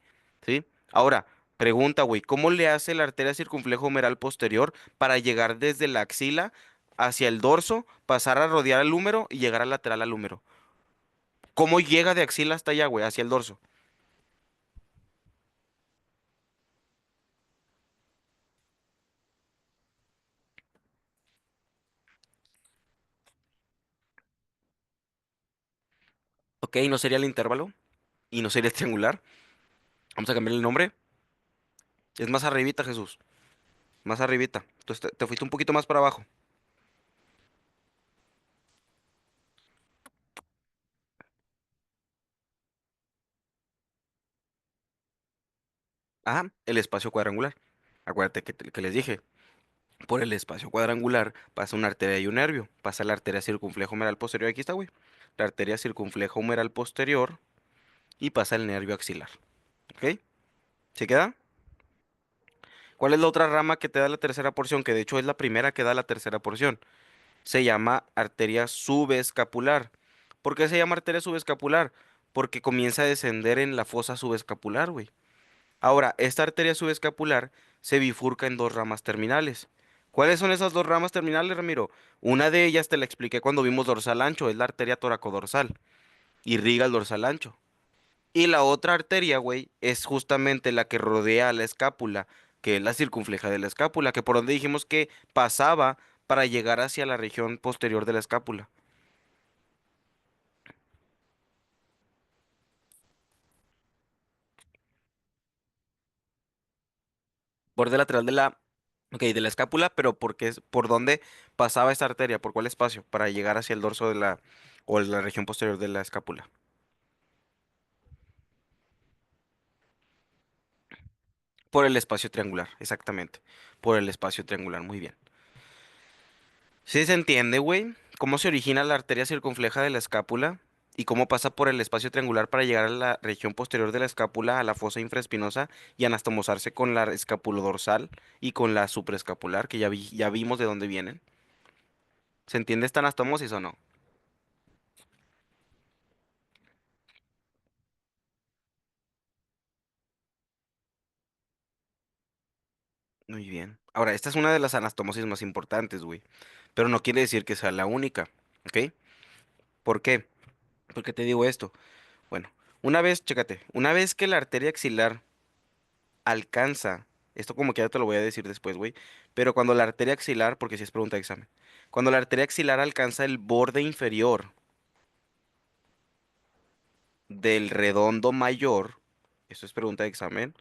¿Sí? Ahora, pregunta, güey, ¿cómo le hace la arteria circunfleja humeral posterior para llegar desde la axila hacia el dorso, pasar a rodear al húmero y llegar al lateral al húmero? ¿Cómo llega de axila hasta allá, güey, hacia el dorso? Ok, no sería el intervalo y no sería el triangular. Vamos a cambiar el nombre. Es más arribita, Jesús. Más arribita. Entonces te fuiste un poquito más para abajo. Ajá, el espacio cuadrangular. Acuérdate que les dije. Por el espacio cuadrangular pasa una arteria y un nervio. Pasa la arteria circunflejo humeral posterior. Aquí está, güey. La arteria circunflejo humeral posterior y pasa el nervio axilar. ¿Ok? ¿Se queda? ¿Cuál es la otra rama que te da la tercera porción? Que de hecho es la primera que da la tercera porción. Se llama arteria subescapular. ¿Por qué se llama arteria subescapular? Porque comienza a descender en la fosa subescapular, güey. Ahora, esta arteria subescapular se bifurca en dos ramas terminales. ¿Cuáles son esas dos ramas terminales, Ramiro? Una de ellas te la expliqué cuando vimos dorsal ancho, es la arteria toracodorsal. Irriga el dorsal ancho. Y la otra arteria, güey, es justamente la que rodea a la escápula, que es la circunfleja de la escápula, que por donde dijimos que pasaba para llegar hacia la región posterior de la escápula. Borde lateral de la, ok, de la escápula, pero ¿por dónde pasaba esta arteria? ¿Por cuál espacio? Para llegar hacia el dorso de la, o la región posterior de la escápula. Por el espacio triangular, exactamente. Por el espacio triangular, muy bien. ¿Sí se entiende, güey? ¿Cómo se origina la arteria circunfleja de la escápula? ¿Y cómo pasa por el espacio triangular para llegar a la región posterior de la escápula, a la fosa infraespinosa y anastomosarse con la escapulodorsal y con la supraescapular, que ya vimos de dónde vienen? ¿Se entiende esta anastomosis o no? Muy bien. Ahora, esta es una de las anastomosis más importantes, güey. Pero no quiere decir que sea la única, ¿ok? ¿Por qué? ¿Por qué te digo esto? Bueno, chécate, una vez que la arteria axilar alcanza, esto como que ya te lo voy a decir después, güey, pero cuando la arteria axilar, porque si es pregunta de examen, cuando la arteria axilar alcanza el borde inferior del redondo mayor, esto es pregunta de examen,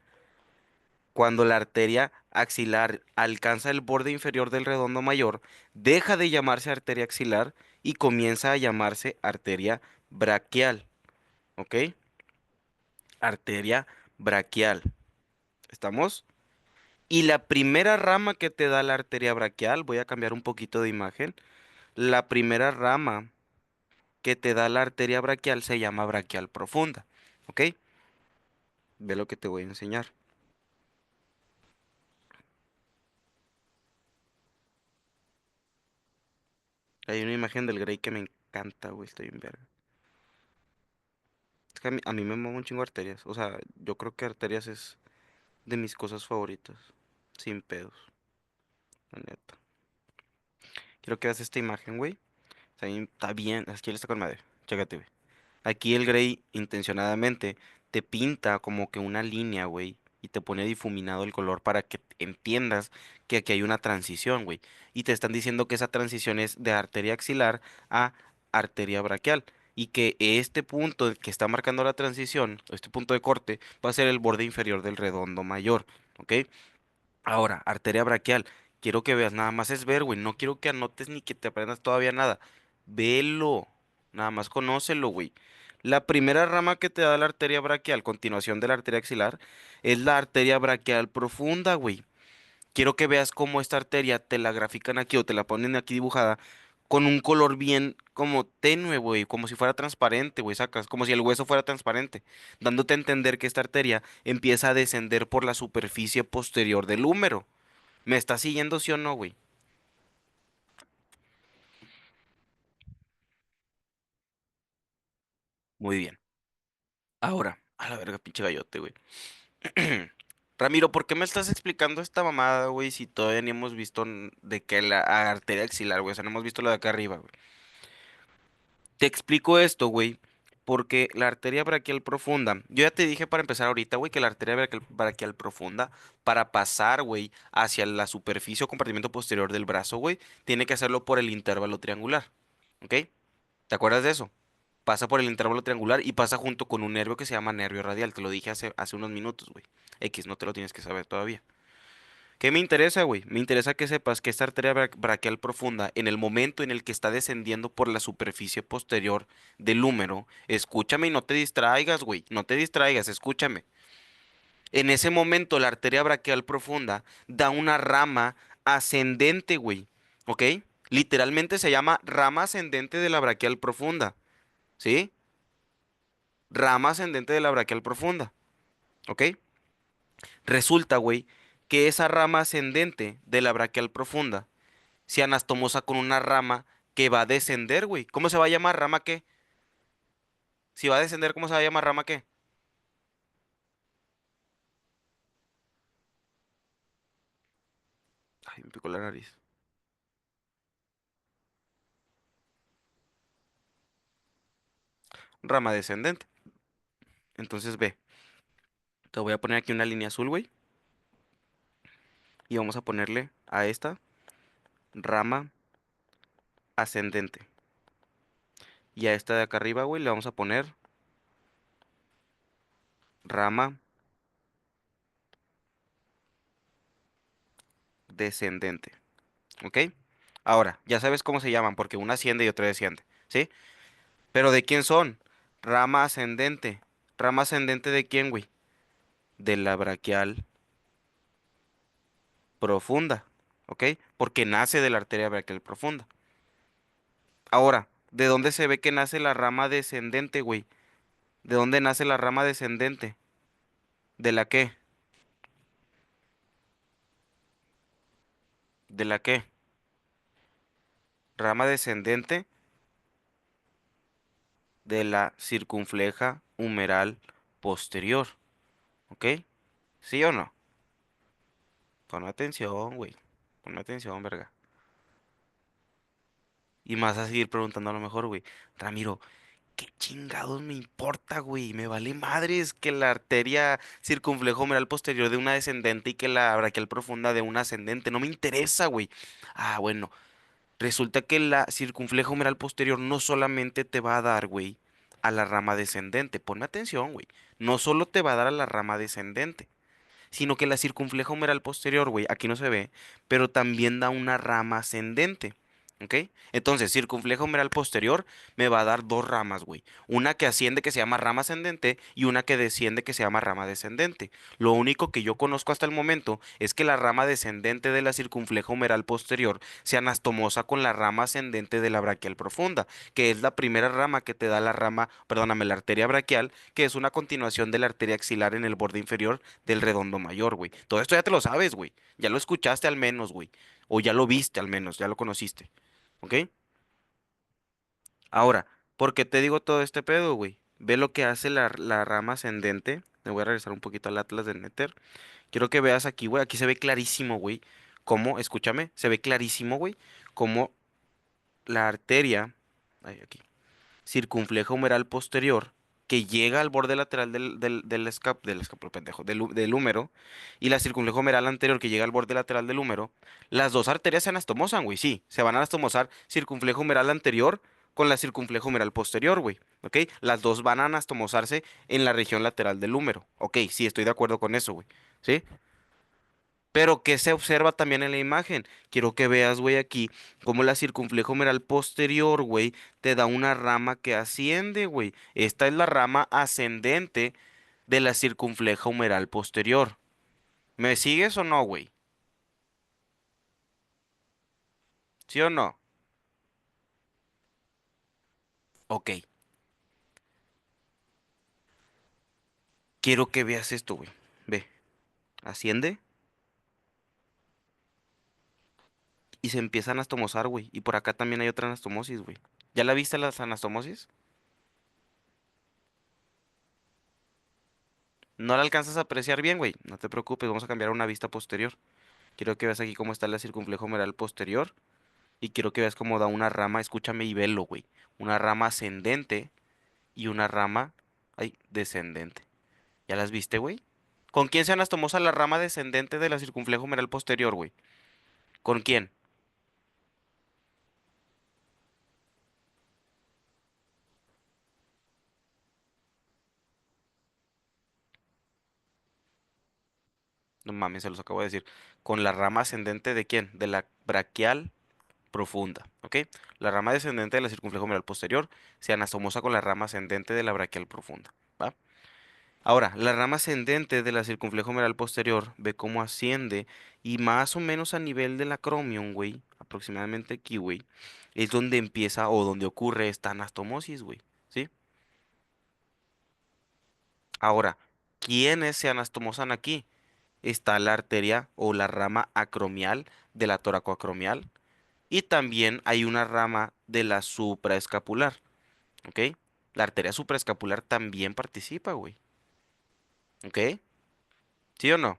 cuando la arteria axilar alcanza el borde inferior del redondo mayor, deja de llamarse arteria axilar y comienza a llamarse arteria braquial, ¿ok? Arteria braquial. ¿Estamos? Y la primera rama que te da la arteria braquial, voy a cambiar un poquito de imagen. La primera rama que te da la arteria braquial se llama braquial profunda, ¿ok? Ve lo que te voy a enseñar. Hay una imagen del Grey que me encanta, güey, estoy bien verga. Es que a mí me mueven un chingo arterias. O sea, yo creo que arterias es de mis cosas favoritas. Sin pedos, la neta. Quiero que veas esta imagen, güey. Está bien, aquí está con madre. Chécate, güey. Aquí el Grey intencionadamente te pinta como que una línea, güey, y te pone difuminado el color para que entiendas que aquí hay una transición, güey. Y te están diciendo que esa transición es de arteria axilar a arteria braquial. Y que este punto que está marcando la transición, este punto de corte, va a ser el borde inferior del redondo mayor, ¿ok? Ahora, arteria braquial. Quiero que veas, nada más es ver, güey. No quiero que anotes ni que te aprendas todavía nada. Velo. Nada más conócelo, güey. La primera rama que te da la arteria braquial, continuación de la arteria axilar, es la arteria braquial profunda, güey. Quiero que veas cómo esta arteria te la grafican aquí o te la ponen aquí dibujada con un color bien como tenue, güey, como si fuera transparente, güey, sacas, como si el hueso fuera transparente, dándote a entender que esta arteria empieza a descender por la superficie posterior del húmero. ¿Me estás siguiendo, sí o no, güey? Muy bien. Ahora, a la verga, pinche gallote, güey. Ramiro, ¿por qué me estás explicando esta mamada, güey, si todavía ni hemos visto de que la arteria axilar, güey? O sea, no hemos visto lo de acá arriba, güey. Te explico esto, güey, porque la arteria braquial profunda, yo ya te dije para empezar ahorita, güey, que la arteria braquial profunda, para pasar, güey, hacia la superficie o compartimento posterior del brazo, güey, tiene que hacerlo por el intervalo triangular, ¿ok? ¿Te acuerdas de eso? Pasa por el intervalo triangular y pasa junto con un nervio que se llama nervio radial. Te lo dije hace unos minutos, güey. X, no te lo tienes que saber todavía. ¿Qué me interesa, güey? Me interesa que sepas que esta arteria braquial profunda, en el momento en el que está descendiendo por la superficie posterior del húmero, escúchame y no te distraigas, güey. No te distraigas, escúchame. En ese momento, la arteria braquial profunda da una rama ascendente, güey. ¿Ok? Literalmente se llama rama ascendente de la braquial profunda. ¿Sí? Rama ascendente de la braquial profunda. ¿Ok? Resulta, güey, que esa rama ascendente de la braquial profunda se anastomosa con una rama que va a descender, güey. ¿Cómo se va a llamar? ¿Rama qué? Si va a descender, ¿cómo se va a llamar? ¿Rama qué? Ay, me picó la nariz. Rama descendente. Entonces ve, te voy a poner aquí una línea azul, güey. Y vamos a ponerle a esta rama ascendente. Y a esta de acá arriba, güey, le vamos a poner rama descendente. ¿Ok? Ahora, ya sabes cómo se llaman, porque una asciende y otra desciende. ¿Sí? Pero ¿de quién son? Rama ascendente. ¿Rama ascendente de quién, güey? De la braquial profunda. ¿Ok? Porque nace de la arteria braquial profunda. Ahora, ¿de dónde se ve que nace la rama descendente, güey? ¿De dónde nace la rama descendente? ¿De la qué? ¿De la qué? Rama descendente de la circunfleja humeral posterior. ¿Ok? ¿Sí o no? Pon atención, güey. Pon atención, verga. Y más a seguir preguntando a lo mejor, güey. Ramiro, ¿qué chingados me importa, güey? Me vale madres que la arteria circunflejomeral posterior de una descendente y que la braquial profunda de una ascendente. No me interesa, güey. Ah, bueno. Resulta que la circunflejomeral posterior no solamente te va a dar, güey, a la rama descendente. Ponme atención, güey. No solo te va a dar a la rama descendente, sino que la circunfleja humeral posterior, güey, aquí no se ve, pero también da una rama ascendente. ¿Ok? Entonces, circunfleja humeral posterior me va a dar dos ramas, güey. Una que asciende que se llama rama ascendente y una que desciende que se llama rama descendente. Lo único que yo conozco hasta el momento es que la rama descendente de la circunfleja humeral posterior se anastomosa con la rama ascendente de la braquial profunda, que es la primera rama que te da la rama, perdóname, la arteria braquial, que es una continuación de la arteria axilar en el borde inferior del redondo mayor, güey. Todo esto ya te lo sabes, güey. Ya lo escuchaste al menos, güey. O ya lo viste al menos, ya lo conociste. ¿Ok? Ahora, ¿por qué te digo todo este pedo, güey? Ve lo que hace la rama ascendente. Me voy a regresar un poquito al atlas del Néter. Quiero que veas aquí, güey. Aquí se ve clarísimo, güey. Cómo, escúchame, se ve clarísimo, güey. Cómo la arteria. Ay, aquí. Circunfleja humeral posterior que llega al borde lateral del escapulo, pendejo, del húmero, y la circunfleja humeral anterior que llega al borde lateral del húmero, las dos arterias se anastomosan, güey, sí, se van a anastomosar circunflejo humeral anterior con la circunflejo humeral posterior, güey, ¿ok? Las dos van a anastomosarse en la región lateral del húmero, ok, sí, estoy de acuerdo con eso, güey, ¿sí? Pero ¿qué se observa también en la imagen? Quiero que veas, güey, aquí, cómo la circunflejo humeral posterior, güey, te da una rama que asciende, güey. Esta es la rama ascendente de la circunfleja humeral posterior. ¿Me sigues o no, güey? ¿Sí o no? Ok, quiero que veas esto, güey. Ve, asciende y se empieza a anastomosar, güey. Y por acá también hay otra anastomosis, güey. ¿Ya la viste las anastomosis? No la alcanzas a apreciar bien, güey. No te preocupes, vamos a cambiar a una vista posterior. Quiero que veas aquí cómo está la circunflejo humeral posterior. Y quiero que veas cómo da una rama, escúchame y velo, güey. Una rama ascendente y una rama, ay, descendente. ¿Ya las viste, güey? ¿Con quién se anastomosa la rama descendente de la circunflejo humeral posterior, güey? ¿Con quién? No mames, se los acabo de decir. Con la rama ascendente de quién? De la braquial profunda, ¿ok? La rama descendente de la circunflejo humeral posterior se anastomosa con la rama ascendente de la braquial profunda, ¿va? Ahora, la rama ascendente de la circunflejo humeral posterior ve cómo asciende y más o menos a nivel del acromion, güey, aproximadamente aquí, güey, es donde empieza o donde ocurre esta anastomosis, güey, ¿sí? Ahora, ¿quiénes se anastomosan aquí? Está la arteria o la rama acromial de la toracoacromial y también hay una rama de la supraescapular, ¿ok? La arteria supraescapular también participa, güey, ¿ok? ¿Sí o no?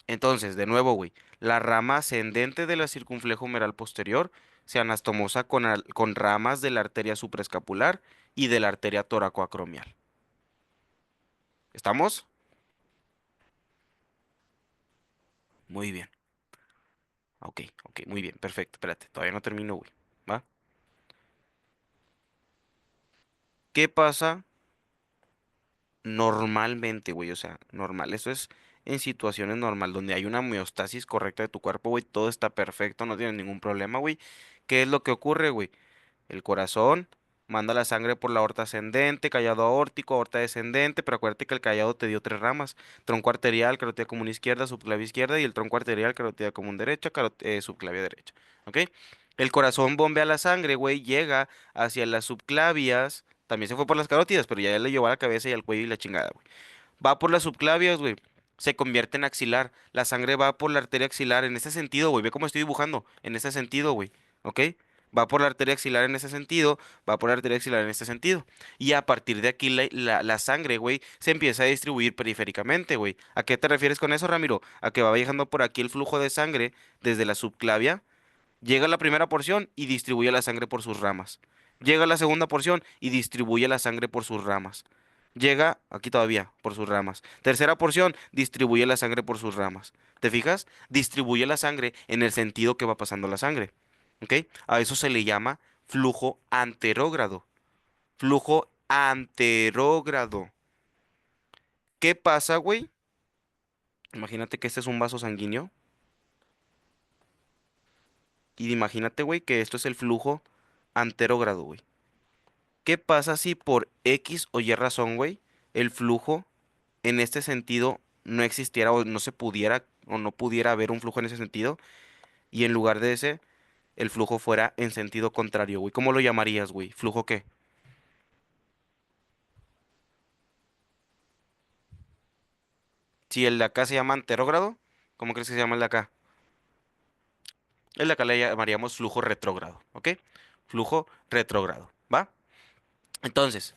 Entonces, de nuevo, güey, la rama ascendente de la circunflejo humeral posterior se anastomosa con ramas de la arteria supraescapular y de la arteria toracoacromial. ¿Estamos? Muy bien. Ok, ok, muy bien, perfecto. Espérate, todavía no termino, güey. ¿Va? ¿Qué pasa normalmente, güey? O sea, normal. Eso es en situaciones normal, donde hay una homeostasis correcta de tu cuerpo, güey. Todo está perfecto, no tienes ningún problema, güey. ¿Qué es lo que ocurre, güey? El corazón manda la sangre por la aorta ascendente, callado aórtico, aorta descendente, pero acuérdate que el callado te dio tres ramas: tronco arterial, carótida común izquierda, subclavia izquierda, y el tronco arterial, carótida común derecha, subclavia derecha. ¿Ok? El corazón bombea la sangre, güey, llega hacia las subclavias, también se fue por las carótidas, pero ya le llevó a la cabeza y al cuello y la chingada, güey. Va por las subclavias, güey. Se convierte en axilar. La sangre va por la arteria axilar en ese sentido, güey. Ve cómo estoy dibujando. En ese sentido, güey. ¿Ok? Va por la arteria axilar en ese sentido. Va por la arteria axilar en este sentido. Y a partir de aquí la sangre, güey, se empieza a distribuir periféricamente, güey. ¿A qué te refieres con eso, Ramiro? A que va viajando por aquí el flujo de sangre desde la subclavia. Llega a la primera porción y distribuye la sangre por sus ramas. Llega a la segunda porción y distribuye la sangre por sus ramas. Llega, aquí todavía, por sus ramas. Tercera porción, distribuye la sangre por sus ramas. ¿Te fijas? Distribuye la sangre en el sentido que va pasando la sangre. ¿Ok? A eso se le llama flujo anterógrado. Flujo anterógrado. ¿Qué pasa, güey? Imagínate que este es un vaso sanguíneo. Y imagínate, güey, que esto es el flujo anterógrado, güey. ¿Qué pasa si por X o Y razón, güey, el flujo en este sentido no existiera o no se pudiera o no pudiera haber un flujo en ese sentido y en lugar de ese el flujo fuera en sentido contrario, güey? ¿Cómo lo llamarías, güey? ¿Flujo qué? Si el de acá se llama anterógrado, ¿cómo crees que se llama el de acá? El de acá le llamaríamos flujo retrógrado, ¿ok? Flujo retrógrado, ¿va? Entonces,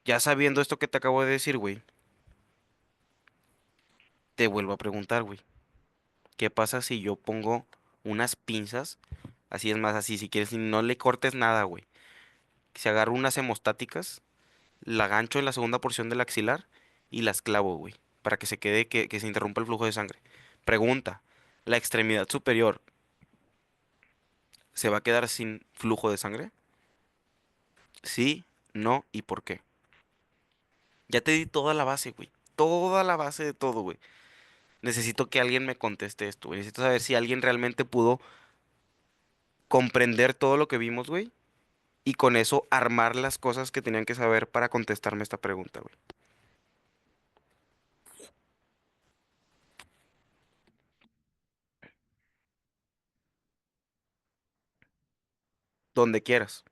ya sabiendo esto que te acabo de decir, güey, te vuelvo a preguntar, güey. ¿Qué pasa si yo pongo unas pinzas? Así es más, así, si quieres, no le cortes nada, güey. Si agarro unas hemostáticas, la gancho en la segunda porción del axilar y las clavo, güey, para que se quede, que se interrumpa el flujo de sangre. Pregunta, ¿la extremidad superior se va a quedar sin flujo de sangre? Sí, no y por qué. Ya te di toda la base, güey. Toda la base de todo, güey. Necesito que alguien me conteste esto, güey. Necesito saber si alguien realmente pudo comprender todo lo que vimos, güey, y con eso armar las cosas que tenían que saber para contestarme esta pregunta, güey. Donde quieras.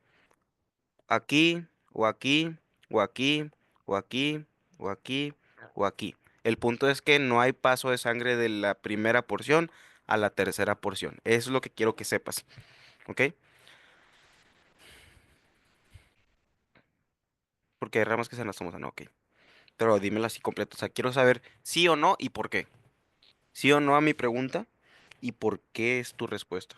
Aquí, o aquí, o aquí, o aquí, o aquí, o aquí. El punto es que no hay paso de sangre de la primera porción a la tercera porción. Eso es lo que quiero que sepas, ¿ok? Porque hay ramas que se las toman, ok. Pero dímelo así completo. O sea, quiero saber sí o no y por qué. Sí o no a mi pregunta y por qué es tu respuesta.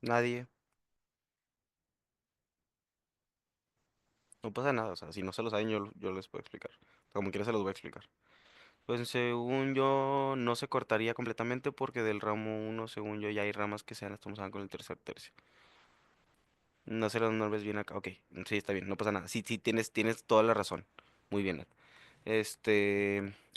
Nadie. No pasa nada, o sea, si no se lo saben, yo les puedo explicar. Como quiera se los voy a explicar. Pues según yo, no se cortaría completamente porque del ramo uno según yo, ya hay ramas que se han atomizadas con el tercer tercio. No se no ves bien acá. Ok, sí, está bien, no pasa nada. Sí, sí, tienes toda la razón. Muy bien, Nat.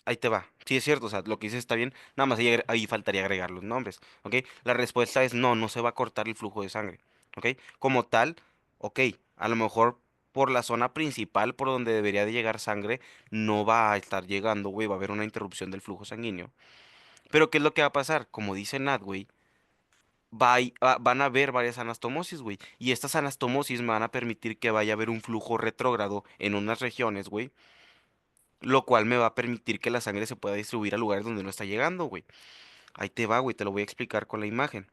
Ahí te va. Sí, es cierto, o sea, lo que dices está bien. Nada más ahí faltaría agregar los nombres. ¿Ok? La respuesta es no, no se va a cortar el flujo de sangre. ¿Ok? Como tal, ok, a lo mejor por la zona principal por donde debería de llegar sangre, no va a estar llegando, güey, va a haber una interrupción del flujo sanguíneo. Pero ¿qué es lo que va a pasar? Como dice Nat, güey, van a haber varias anastomosis, güey. Y estas anastomosis me van a permitir que vaya a haber un flujo retrógrado en unas regiones, güey. Lo cual me va a permitir que la sangre se pueda distribuir a lugares donde no está llegando, güey. Ahí te va, güey, te lo voy a explicar con la imagen.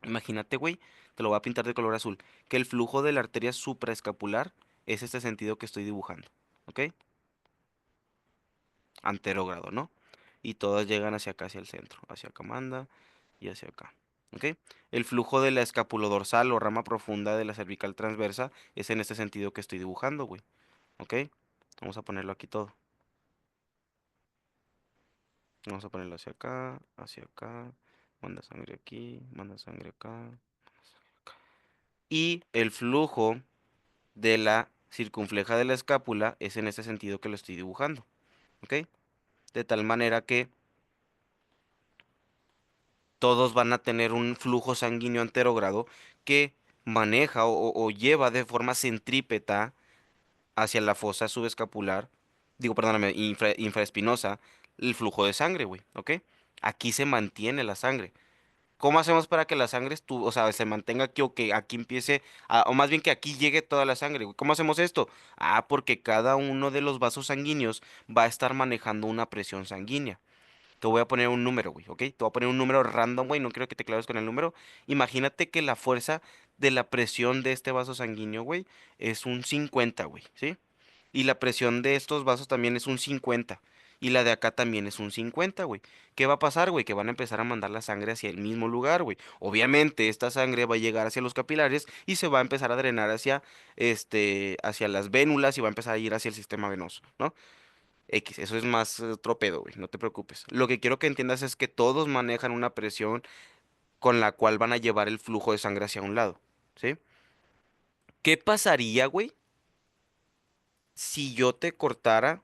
Imagínate, güey, te lo voy a pintar de color azul, que el flujo de la arteria supraescapular es este sentido que estoy dibujando, ¿ok? Anterógrado, ¿no? Y todas llegan hacia acá, hacia el centro, hacia acá manda y hacia acá, ¿ok? El flujo de la escapulodorsal o rama profunda de la cervical transversa es en este sentido que estoy dibujando, güey, ¿ok? Vamos a ponerlo aquí todo. Vamos a ponerlo hacia acá, manda sangre aquí, manda sangre acá. Y el flujo de la circunfleja de la escápula es en ese sentido que lo estoy dibujando, ¿ok? De tal manera que todos van a tener un flujo sanguíneo anterogrado que maneja o lleva de forma centrípeta hacia la fosa subescapular, digo, perdóname, infraespinosa, el flujo de sangre, güey, ¿ok? Aquí se mantiene la sangre. ¿Cómo hacemos para que la sangre o sea, se mantenga aquí o que aquí empiece, o más bien que aquí llegue toda la sangre, güey? ¿Cómo hacemos esto? Ah, porque cada uno de los vasos sanguíneos va a estar manejando una presión sanguínea. Te voy a poner un número, güey, ¿ok? Te voy a poner un número random, güey, no quiero que te claves con el número. Imagínate que la fuerza de la presión de este vaso sanguíneo, güey, es un 50, güey, ¿sí? Y la presión de estos vasos también es un 50. Y la de acá también es un 50, güey. ¿Qué va a pasar, güey? Que van a empezar a mandar la sangre hacia el mismo lugar, güey. Obviamente, esta sangre va a llegar hacia los capilares y se va a empezar a drenar hacia las vénulas y va a empezar a ir hacia el sistema venoso, ¿no? X, eso es más otro pedo, güey, no te preocupes. Lo que quiero que entiendas es que todos manejan una presión con la cual van a llevar el flujo de sangre hacia un lado, ¿sí? ¿Qué pasaría, güey, si yo te cortara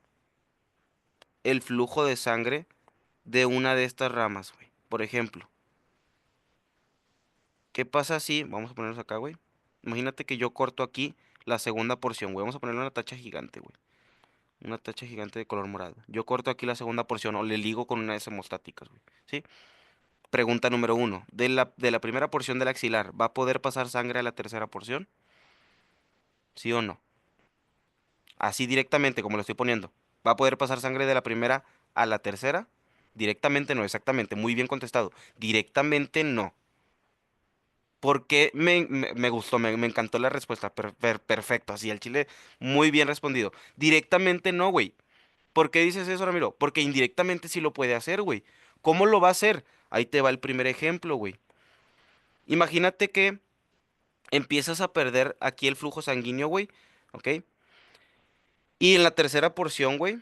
el flujo de sangre de una de estas ramas, güey? Por ejemplo, ¿qué pasa si, vamos a ponernos acá, güey? Imagínate que yo corto aquí la segunda porción, güey. Vamos a ponerle una tacha gigante, güey. Una tacha gigante de color morado. Yo corto aquí la segunda porción o le ligo con una de esas hemostáticas, güey. ¿Sí? Pregunta número uno. De la primera porción del axilar, ¿va a poder pasar sangre a la tercera porción? ¿Sí o no? Así directamente, como lo estoy poniendo. ¿Va a poder pasar sangre de la primera a la tercera? Directamente no, exactamente. Muy bien contestado. Directamente no. Porque me gustó, me encantó la respuesta. Perfecto, así el chile, muy bien respondido. Directamente no, güey. ¿Por qué dices eso, Ramiro? Porque indirectamente sí lo puede hacer, güey. ¿Cómo lo va a hacer? Ahí te va el primer ejemplo, güey. Imagínate que empiezas a perder aquí el flujo sanguíneo, güey, ¿ok? Y en la tercera porción, güey,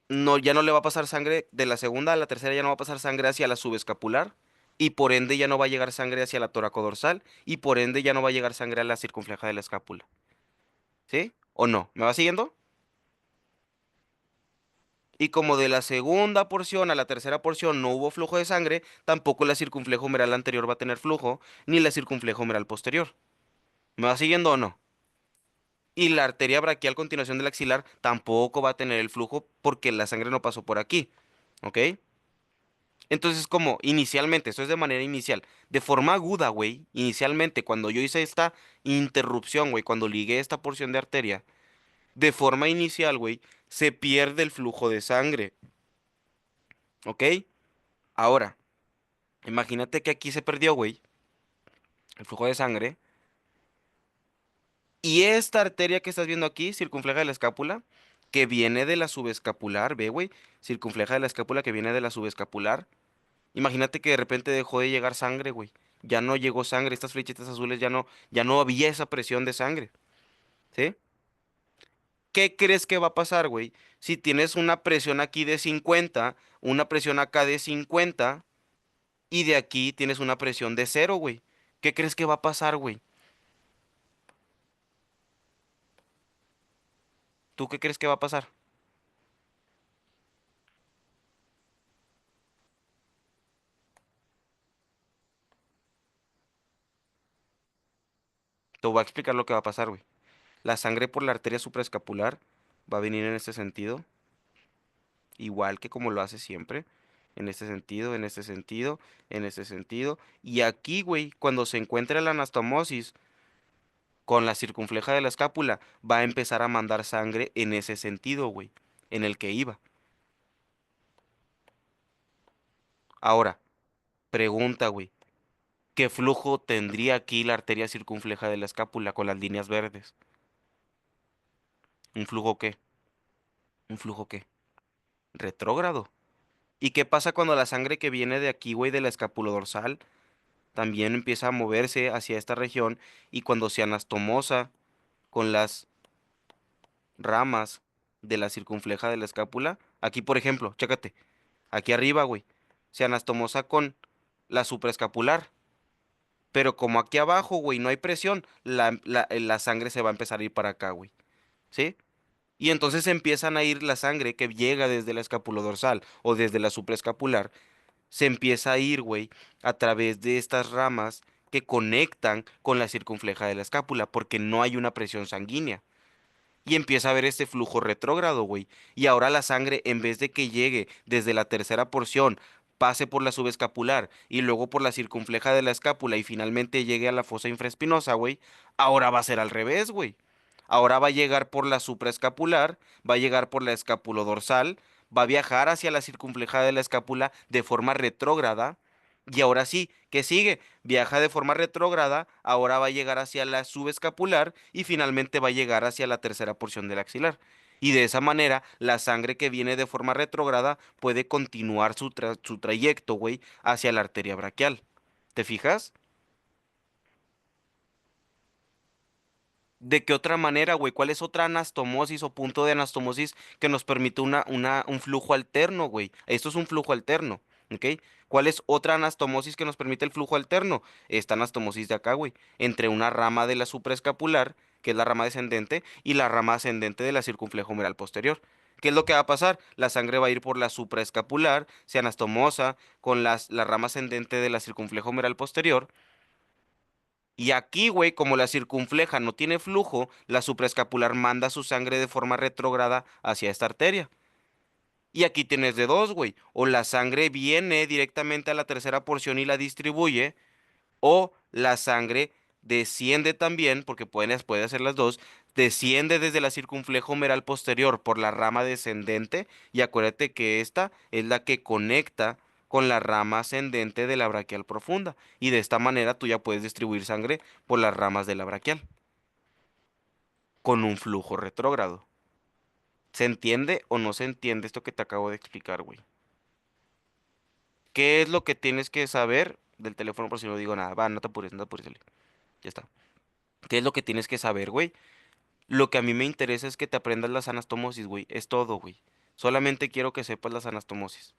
no, ya no le va a pasar sangre de la segunda a la tercera, ya no va a pasar sangre hacia la subescapular, y por ende ya no va a llegar sangre hacia la toracodorsal, y por ende ya no va a llegar sangre a la circunfleja de la escápula, ¿sí? ¿O no? ¿Me va siguiendo? Y como de la segunda porción a la tercera porción no hubo flujo de sangre, tampoco la circunflejo humeral anterior va a tener flujo, ni la circunflejo humeral posterior. ¿Me va siguiendo o no? Y la arteria braquial a continuación del axilar tampoco va a tener el flujo porque la sangre no pasó por aquí. ¿Ok? Entonces, como inicialmente, esto es de manera inicial, de forma aguda, güey, inicialmente, cuando yo hice esta interrupción, güey, cuando ligué esta porción de arteria, de forma inicial, güey, se pierde el flujo de sangre. ¿Ok? Ahora, imagínate que aquí se perdió, güey, el flujo de sangre. Y esta arteria que estás viendo aquí, circunfleja de la escápula, que viene de la subescapular, ve, güey, circunfleja de la escápula que viene de la subescapular. Imagínate que de repente dejó de llegar sangre, güey. ya no llegó sangre, estas flechitas azules ya no había esa presión de sangre, ¿sí? ¿Qué crees que va a pasar, güey? Si tienes una presión aquí de 50, una presión acá de 50 y de aquí tienes una presión de 0, güey. ¿Qué crees que va a pasar, güey? ¿Tú qué crees que va a pasar? Te voy a explicar lo que va a pasar, güey. La sangre por la arteria supraescapular va a venir en este sentido, igual que como lo hace siempre. En este sentido, en este sentido, en este sentido. Y aquí, güey, cuando se encuentre la anastomosis con la circunfleja de la escápula, va a empezar a mandar sangre en ese sentido, güey, en el que iba. Ahora, pregunta, güey, ¿qué flujo tendría aquí la arteria circunfleja de la escápula con las líneas verdes? ¿Un flujo qué? ¿Un flujo qué? Retrógrado. ¿Y qué pasa cuando la sangre que viene de aquí, güey, de la escapulodorsal, también empieza a moverse hacia esta región y cuando se anastomosa con las ramas de la circunfleja de la escápula? Aquí, por ejemplo, chécate, aquí arriba, güey, se anastomosa con la supraescapular, pero como aquí abajo, güey, no hay presión, la sangre se va a empezar a ir para acá, güey, ¿sí? Y entonces empiezan a ir la sangre que llega desde la escapulodorsal o desde la supraescapular se empieza a ir, güey, a través de estas ramas que conectan con la circunfleja de la escápula, porque no hay una presión sanguínea. Y empieza a haber este flujo retrógrado, güey. Y ahora la sangre, en vez de que llegue desde la tercera porción, pase por la subescapular y luego por la circunfleja de la escápula y finalmente llegue a la fosa infraespinosa, güey, ahora va a ser al revés, güey. Ahora va a llegar por la supraescapular, va a llegar por la escapulodorsal, va a viajar hacia la circunfleja de la escápula de forma retrógrada. Y ahora sí, ¿qué sigue? Viaja de forma retrógrada, ahora va a llegar hacia la subescapular y finalmente va a llegar hacia la tercera porción del axilar. Y de esa manera, la sangre que viene de forma retrógrada puede continuar su trayecto, güey, hacia la arteria braquial. ¿Te fijas? ¿De qué otra manera, güey? ¿Cuál es otra anastomosis o punto de anastomosis que nos permite un flujo alterno, güey? Esto es un flujo alterno, ¿ok? ¿Cuál es otra anastomosis que nos permite el flujo alterno? Esta anastomosis de acá, güey, entre una rama de la supraescapular, que es la rama descendente, y la rama ascendente de la circunflejo humeral posterior. ¿Qué es lo que va a pasar? La sangre va a ir por la supraescapular, se anastomosa con la rama ascendente de la circunflejo humeral posterior y aquí, güey, como la circunfleja no tiene flujo, la supraescapular manda su sangre de forma retrógrada hacia esta arteria. Y aquí tienes de dos, güey. O la sangre viene directamente a la tercera porción y la distribuye, o la sangre desciende también, porque puede hacer las dos, desciende desde la circunflejo humeral posterior por la rama descendente, y acuérdate que esta es la que conecta con la rama ascendente de la braquial profunda, y de esta manera tú ya puedes distribuir sangre por las ramas de la braquial, con un flujo retrógrado. ¿Se entiende o no se entiende esto que te acabo de explicar, güey? ¿Qué es lo que tienes que saber del teléfono por si no digo nada? Va, no te apures, no te apures, dale. Ya está. ¿Qué es lo que tienes que saber, güey? Lo que a mí me interesa es que te aprendas las anastomosis, güey. Es todo, güey. Solamente quiero que sepas las anastomosis.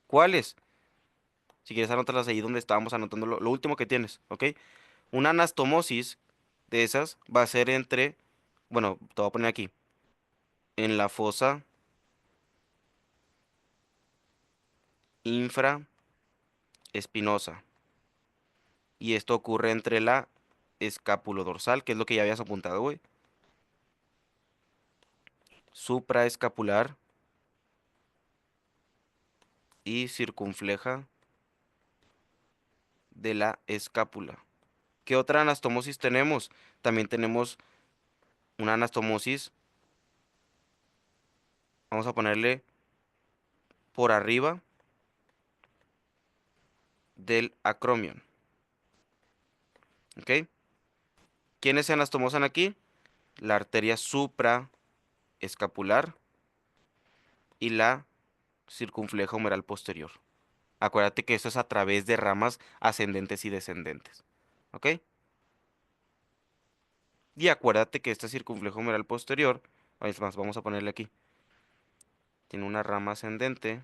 ¿Cuáles? Si quieres, anótalas ahí donde estábamos anotando lo último que tienes, ¿ok? Una anastomosis de esas va a ser entre, bueno, te voy a poner aquí, en la fosa infraespinosa. Y esto ocurre entre la escapulodorsal, que es lo que ya habías apuntado, güey. Supraescapular y circunfleja de la escápula. ¿Qué otra anastomosis tenemos? También tenemos una anastomosis, vamos a ponerle por arriba del acromion. ¿Ok? ¿Quiénes se anastomosan aquí? La arteria supraescapular y la circunfleja humeral posterior. Acuérdate que eso es a través de ramas ascendentes y descendentes. ¿Ok? Y acuérdate que este circunflejo humeral posterior, es más, vamos a ponerle aquí, tiene una rama ascendente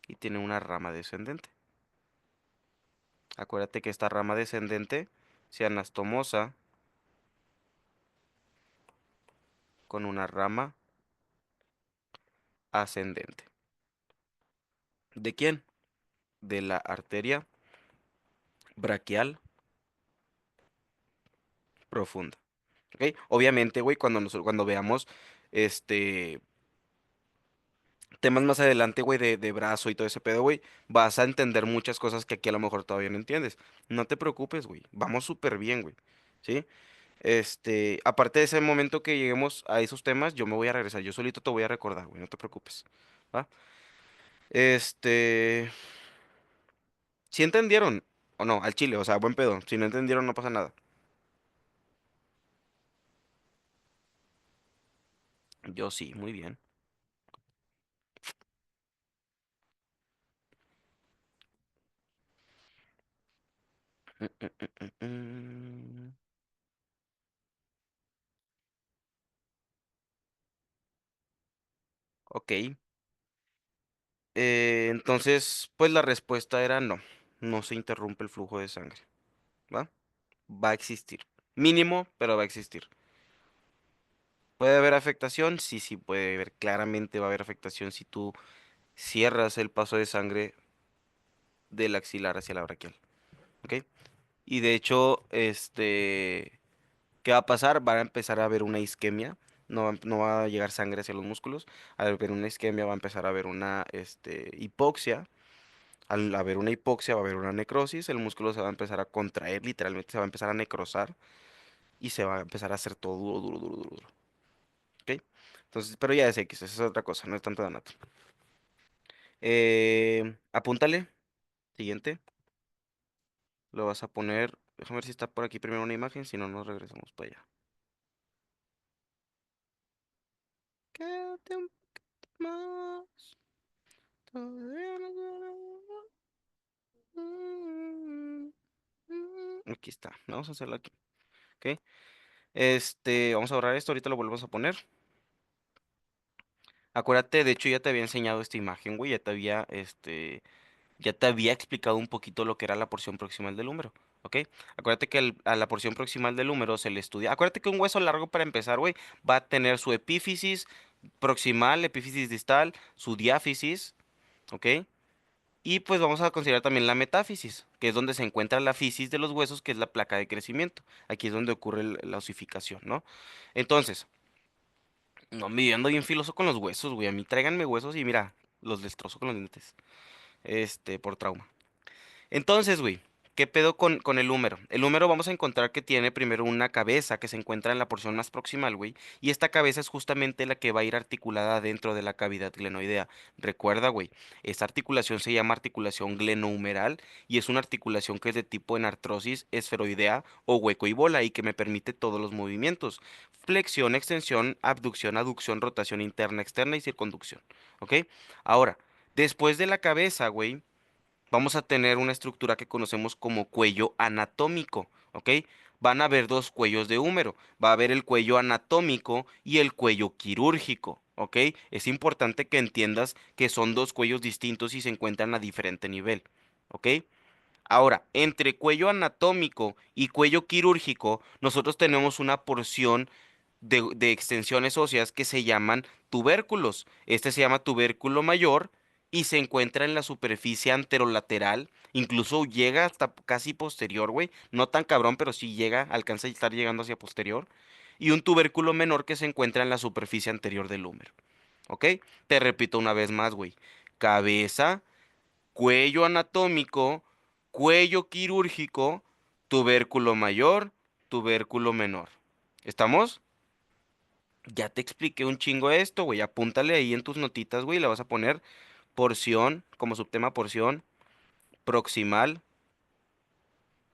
y tiene una rama descendente. Acuérdate que esta rama descendente se anastomosa con una rama ascendente. ¿De quién? De la arteria braquial profunda. ¿Ok? Obviamente, güey, cuando veamos este temas más adelante, güey, de brazo y todo ese pedo, güey, vas a entender muchas cosas que aquí a lo mejor todavía no entiendes. No te preocupes, güey. Vamos súper bien, güey. ¿Sí? Aparte de ese momento que lleguemos a esos temas, yo me voy a regresar. Yo solito te voy a recordar, güey. No te preocupes. ¿Va? Este, ¿Sí entendieron o no? Al chile, o sea, buen pedo. Si no entendieron, no pasa nada. Yo sí, muy bien. Mm, mm, mm, mm, mm. Ok. Entonces, pues la respuesta era no. No se interrumpe el flujo de sangre. ¿Va? Va a existir. Mínimo, pero va a existir. ¿Puede haber afectación? Sí, sí, puede haber. Claramente va a haber afectación si tú cierras el paso de sangre del axilar hacia la braquial. ¿Ok? Y de hecho, ¿qué va a pasar? Va a empezar a haber una isquemia. No va a llegar sangre hacia los músculos. Al haber una isquemia va a empezar a haber una, hipoxia. Al haber una hipoxia va a haber una necrosis. El músculo se va a empezar a contraer, literalmente se va a empezar a necrosar. Y se va a empezar a hacer todo duro, duro, duro, duro, duro. ¿Ok? Entonces, pero ya es X, esa es otra cosa, no es tanto de anato. Apúntale. Siguiente. Lo vas a poner. Déjame ver si está por aquí primero una imagen, si no, nos regresamos para allá. Quédate un poquito más. Todavía no Aquí está. Vamos a hacerlo aquí. ¿Ok? Vamos a borrar esto. Ahorita lo volvemos a poner. Acuérdate, de hecho, ya te había enseñado esta imagen, güey. Ya te había explicado un poquito lo que era la porción proximal del húmero. ¿Ok? Acuérdate que a la porción proximal del húmero se le estudia. Acuérdate que un hueso largo para empezar, güey, va a tener su epífisis proximal, epífisis distal, su diáfisis. ¿Ok? Y pues vamos a considerar también la metáfisis, que es donde se encuentra la fisis de los huesos, que es la placa de crecimiento. Aquí es donde ocurre la osificación, ¿no? Entonces, no me ando bien filoso con los huesos, güey. A mí tráiganme huesos y mira, los destrozo con los dientes. Por trauma. Entonces, güey, ¿qué pedo con el húmero? El húmero vamos a encontrar que tiene primero una cabeza que se encuentra en la porción más proximal, güey. Y esta cabeza es justamente la que va a ir articulada dentro de la cavidad glenoidea. Recuerda, güey, esta articulación se llama articulación glenohumeral y es una articulación que es de tipo enartrosis esferoidea o hueco y bola y que me permite todos los movimientos. Flexión, extensión, abducción, aducción, rotación interna, externa y circunducción. ¿Ok? Ahora, después de la cabeza, güey, vamos a tener una estructura que conocemos como cuello anatómico, ¿ok? Van a haber dos cuellos de húmero, va a haber el cuello anatómico y el cuello quirúrgico, ¿ok? Es importante que entiendas que son dos cuellos distintos y se encuentran a diferente nivel, ¿ok? Ahora, entre cuello anatómico y cuello quirúrgico, nosotros tenemos una porción de extensiones óseas que se llaman tubérculos. Este se llama tubérculo mayor y se encuentra en la superficie anterolateral, incluso llega hasta casi posterior, güey. No tan cabrón, pero sí llega, alcanza a estar llegando hacia posterior. Y un tubérculo menor que se encuentra en la superficie anterior del húmero. ¿Ok? Te repito una vez más, güey. Cabeza, cuello anatómico, cuello quirúrgico, tubérculo mayor, tubérculo menor. ¿Estamos? Ya te expliqué un chingo esto, güey. Apúntale ahí en tus notitas, güey. Le vas a poner porción, como subtema porción proximal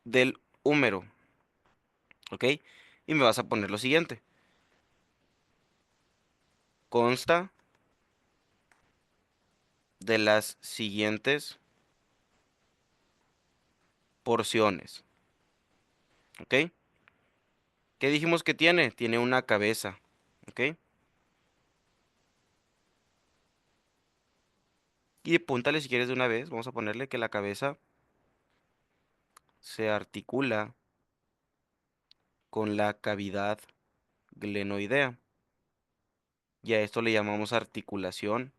del húmero, ¿ok? Y me vas a poner lo siguiente. Consta de las siguientes porciones. ¿Ok? ¿Qué dijimos que tiene? Tiene una cabeza. ¿Ok? Y púntale si quieres de una vez. Vamos a ponerle que la cabeza se articula con la cavidad glenoidea. Y a esto le llamamos articulación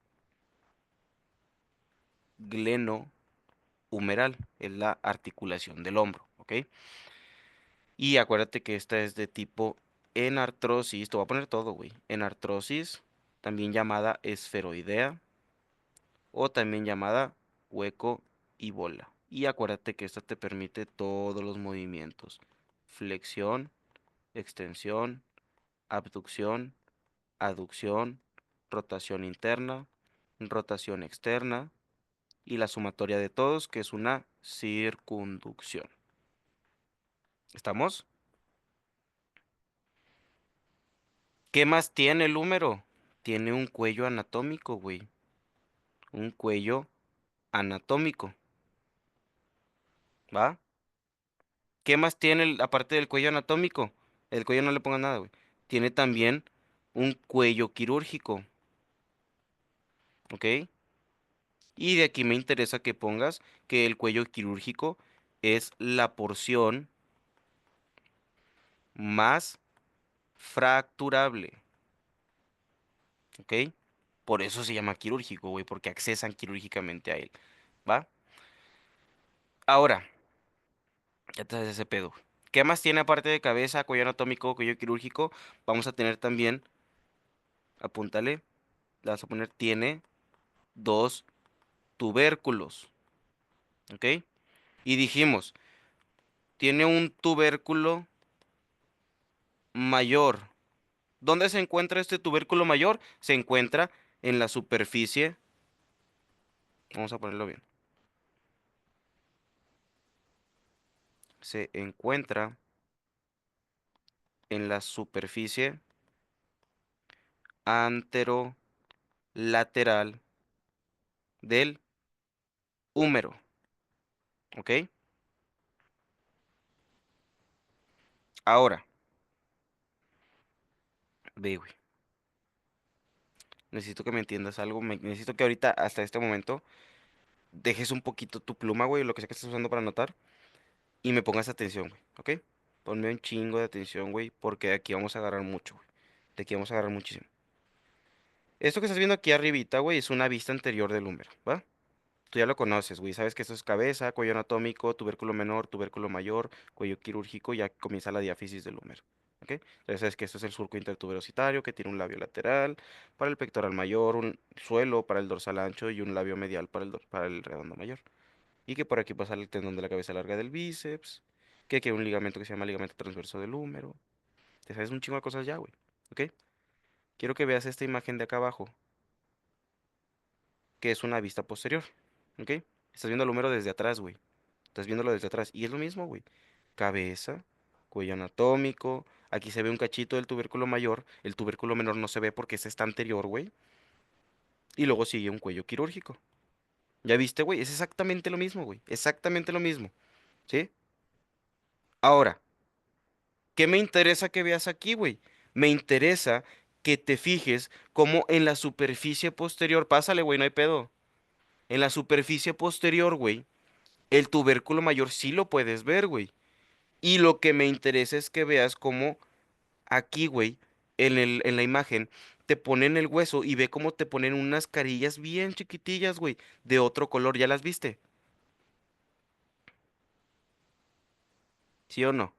glenohumeral. Es la articulación del hombro. ¿Ok? Y acuérdate que esta es de tipo enartrosis. Te voy a poner todo, güey. Enartrosis, también llamada esferoidea o también llamada hueco y bola. Y acuérdate que esta te permite todos los movimientos. Flexión, extensión, abducción, aducción, rotación interna, rotación externa y la sumatoria de todos, que es una circunducción. ¿Estamos? ¿Qué más tiene el húmero? Tiene un cuello anatómico, güey. Un cuello anatómico, ¿va? ¿Qué más tiene aparte del cuello anatómico? El cuello no le ponga nada, güey. Tiene también un cuello quirúrgico, ¿ok? Y de aquí me interesa que pongas que el cuello quirúrgico es la porción más fracturable, ¿ok? Por eso se llama quirúrgico, güey, porque accesan quirúrgicamente a él, ¿va? Ahora, ya te haces ese pedo. ¿Qué más tiene aparte de cabeza, cuello anatómico, cuello quirúrgico? Vamos a tener también, apúntale, le vas a poner, tiene dos tubérculos, ¿ok? Y dijimos, tiene un tubérculo mayor. ¿Dónde se encuentra este tubérculo mayor? Se encuentra en la superficie, vamos a ponerlo bien, se encuentra en la superficie anterolateral del húmero, ¿ok? Ahora, ve, güey, necesito que me entiendas algo, necesito que ahorita, hasta este momento, dejes un poquito tu pluma, güey, lo que sea que estés usando para anotar, y me pongas atención, güey, ¿ok? Ponme un chingo de atención, güey, porque de aquí vamos a agarrar mucho, güey. De aquí vamos a agarrar muchísimo. Esto que estás viendo aquí arribita, güey, es una vista anterior del húmero, ¿va? Tú ya lo conoces, güey. Sabes que esto es cabeza, cuello anatómico, tubérculo menor, tubérculo mayor, cuello quirúrgico, ya comienza la diáfisis del húmero. ¿Ok? Entonces sabes que esto es el surco intertuberositario, que tiene un labio lateral para el pectoral mayor, un suelo para el dorsal ancho y un labio medial para el redondo mayor. Y que por aquí pasa el tendón de la cabeza larga del bíceps, que aquí hay un ligamento que se llama ligamento transverso del húmero. Te sabes un chingo de cosas ya, güey. ¿Ok? Quiero que veas esta imagen de acá abajo, que es una vista posterior. ¿Ok? Estás viendo el húmero desde atrás, güey. Estás viéndolo desde atrás. Y es lo mismo, güey. Cabeza, cuello anatómico. Aquí se ve un cachito del tubérculo mayor. El tubérculo menor no se ve porque ese está anterior, güey. Y luego sigue un cuello quirúrgico. ¿Ya viste, güey? Es exactamente lo mismo, güey. Exactamente lo mismo. ¿Sí? Ahora, ¿qué me interesa que veas aquí, güey? Me interesa que te fijes cómo en la superficie posterior. Pásale, güey, no hay pedo. En la superficie posterior, güey, el tubérculo mayor sí lo puedes ver, güey. Y lo que me interesa es que veas cómo aquí, güey, en la imagen, te ponen el hueso y ve cómo te ponen unas carillas bien chiquitillas, güey, de otro color. ¿Ya las viste? ¿Sí o no?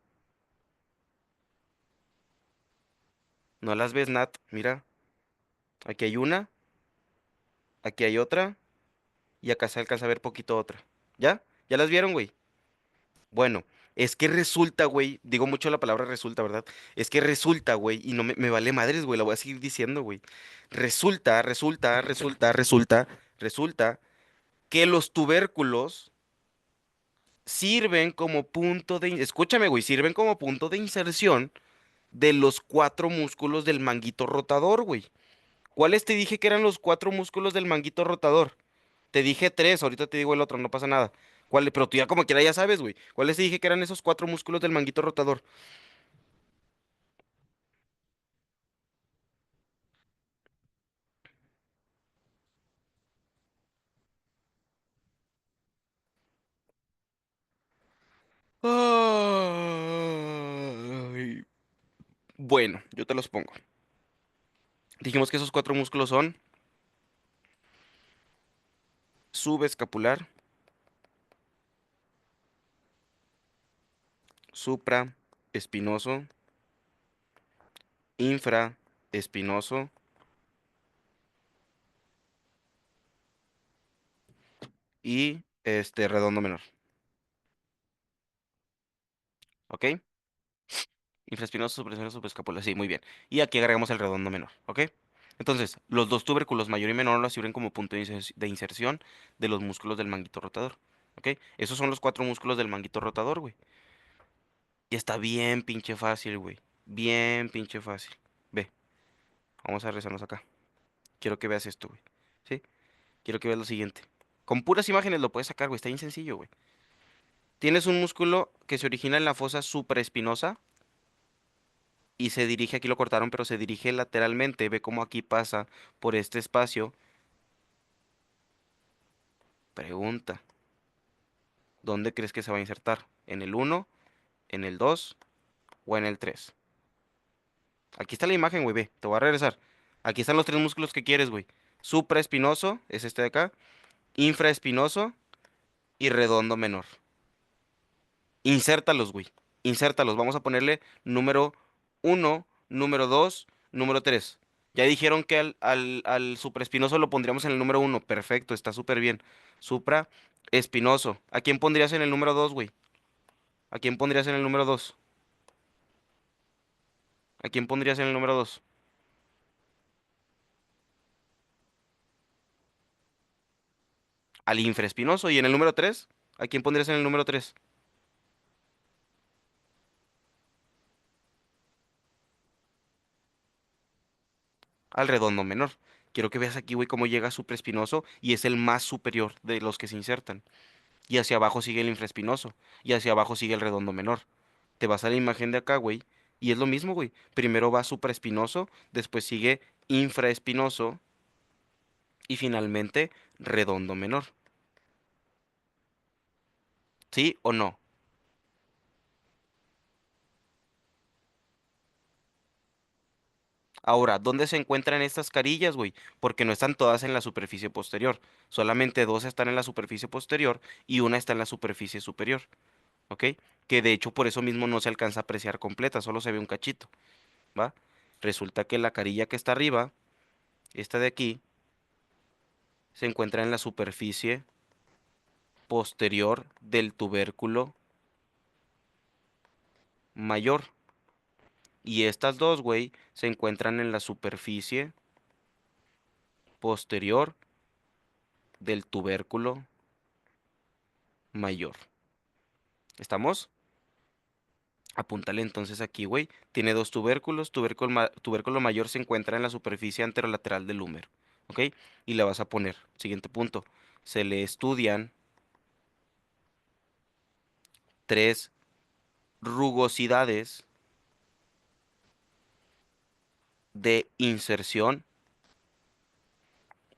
¿No las ves, Nat? Mira, aquí hay una, aquí hay otra y acá se alcanza a ver poquito otra. ¿Ya? ¿Ya las vieron, güey? Bueno, es que resulta, güey, digo mucho la palabra resulta, ¿verdad? Es que resulta, güey, y no me vale madres, güey, la voy a seguir diciendo, güey. Resulta que los tubérculos sirven como punto de, escúchame, güey, sirven como punto de inserción de los cuatro músculos del manguito rotador, güey. ¿Cuáles te dije que eran los cuatro músculos del manguito rotador? Te dije tres, ahorita te digo el otro, no pasa nada. ¿Cuál? Pero tú ya como quiera ya sabes, güey. ¿Cuáles te dije que eran esos cuatro músculos del manguito rotador? Ay. Bueno, yo te los pongo. Dijimos que esos cuatro músculos son subescapular, supraespinoso, infraespinoso y redondo menor. ¿Ok? Infraespinoso, supraespinoso, subescapular. Sí, muy bien. Y aquí agregamos el redondo menor. ¿Ok? Entonces, los dos tubérculos mayor y menor nos sirven como punto de inserción de los músculos del manguito rotador. ¿Ok? Esos son los cuatro músculos del manguito rotador, güey. Y está bien pinche fácil, güey. Bien pinche fácil. Ve, vamos a rezarnos acá. Quiero que veas esto, güey. ¿Sí? Quiero que veas lo siguiente. Con puras imágenes lo puedes sacar, güey. Está bien sencillo, güey. Tienes un músculo que se origina en la fosa supraespinosa y se dirige, aquí lo cortaron, pero se dirige lateralmente. Ve cómo aquí pasa por este espacio. Pregunta, ¿dónde crees que se va a insertar? ¿En el uno, en el 2 o en el 3? Aquí está la imagen, güey, ve. Te voy a regresar. Aquí están los tres músculos que quieres, güey. Supraespinoso, es este de acá. Infraespinoso y redondo menor. Insértalos, güey. Insértalos. Vamos a ponerle número uno, número 2, número 3. Ya dijeron que al supraespinoso lo pondríamos en el número uno. Perfecto, está súper bien. Supraespinoso. ¿A quién pondrías en el número 2, güey? ¿A quién pondrías en el número 2? ¿A quién pondrías en el número 2? Al infraespinoso. ¿Y en el número 3? ¿A quién pondrías en el número 3? Al redondo menor. Quiero que veas aquí, güey, cómo llega supraespinoso y es el más superior de los que se insertan. Y hacia abajo sigue el infraespinoso, y hacia abajo sigue el redondo menor. Te vas a la imagen de acá, güey, y es lo mismo, güey. Primero va supraespinoso, después sigue infraespinoso y finalmente redondo menor. ¿Sí o no? Ahora, ¿dónde se encuentran estas carillas, güey? Porque no están todas en la superficie posterior. Solamente dos están en la superficie posterior y una está en la superficie superior, ¿ok? Que de hecho por eso mismo no se alcanza a apreciar completa, solo se ve un cachito, ¿va? Resulta que la carilla que está arriba, esta de aquí, se encuentra en la superficie posterior del tubérculo mayor. Y estas dos, güey, se encuentran en la superficie posterior del tubérculo mayor. ¿Estamos? Apúntale entonces aquí, güey. Tiene dos tubérculos. Tubérculo mayor se encuentra en la superficie anterolateral del húmero. ¿Ok? Y le vas a poner, siguiente punto. Se le estudian tres rugosidades de inserción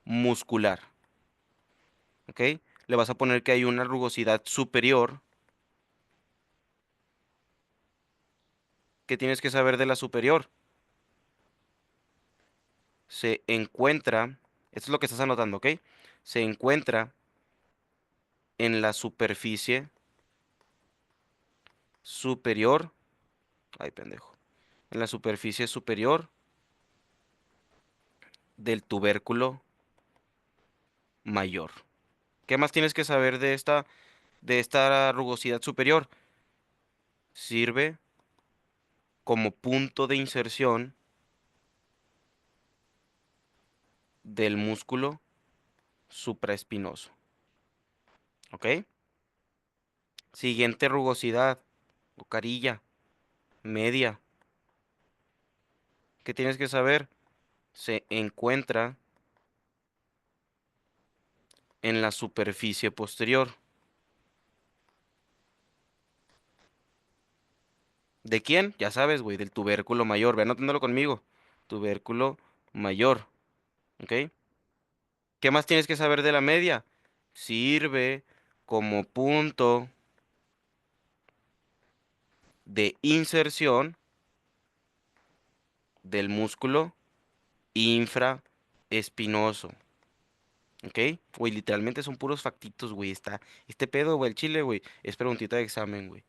muscular. ¿Ok? Le vas a poner que hay una rugosidad superior. ¿Qué tienes que saber de la superior? Se encuentra, esto es lo que estás anotando, ¿ok? Se encuentra en la superficie superior, ay pendejo, en la superficie superior del tubérculo mayor. ¿Qué más tienes que saber de esta rugosidad superior? Sirve como punto de inserción del músculo supraespinoso, ¿ok? Siguiente rugosidad o carilla media. ¿Qué tienes que saber? Se encuentra en la superficie posterior. ¿De quién? Ya sabes, güey, del tubérculo mayor. Ve anotándolo conmigo. Tubérculo mayor. ¿Ok? ¿Qué más tienes que saber de la media? Sirve como punto de inserción del músculo infraespinoso. ¿Ok? Güey, literalmente son puros factitos, güey. Este pedo, güey, el chile, güey, es preguntita de examen, güey.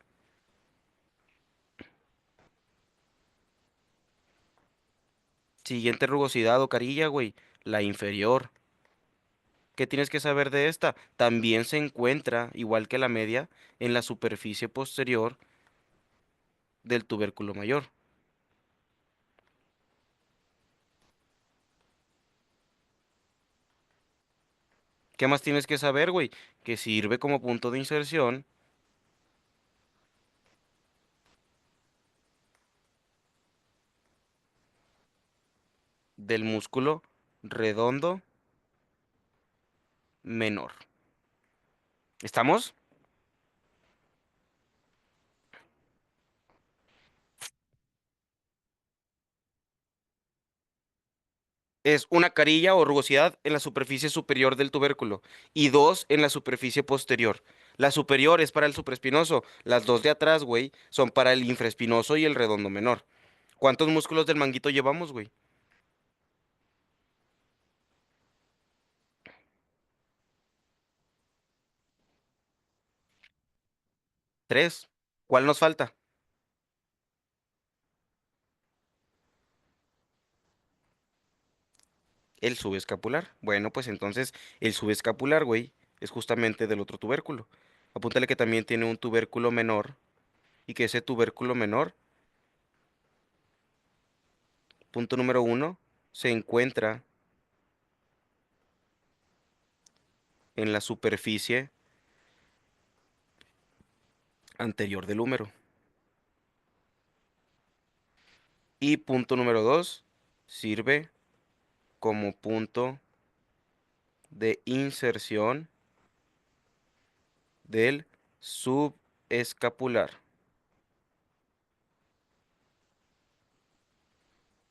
Siguiente rugosidad o carilla, güey. La inferior. ¿Qué tienes que saber de esta? También se encuentra, igual que la media, en la superficie posterior del tubérculo mayor. ¿Qué más tienes que saber, güey? Que sirve como punto de inserción del músculo redondo menor. ¿Estamos? Es una carilla o rugosidad en la superficie superior del tubérculo y dos en la superficie posterior. La superior es para el supraespinoso, las dos de atrás, güey, son para el infraespinoso y el redondo menor. ¿Cuántos músculos del manguito llevamos, güey? Tres. ¿Cuál nos falta? El subescapular. Bueno, pues entonces el subescapular, güey, es justamente del otro tubérculo. Apúntale que también tiene un tubérculo menor y que ese tubérculo menor, punto número uno, se encuentra en la superficie anterior del húmero. Y punto número dos, sirve como punto de inserción del subescapular.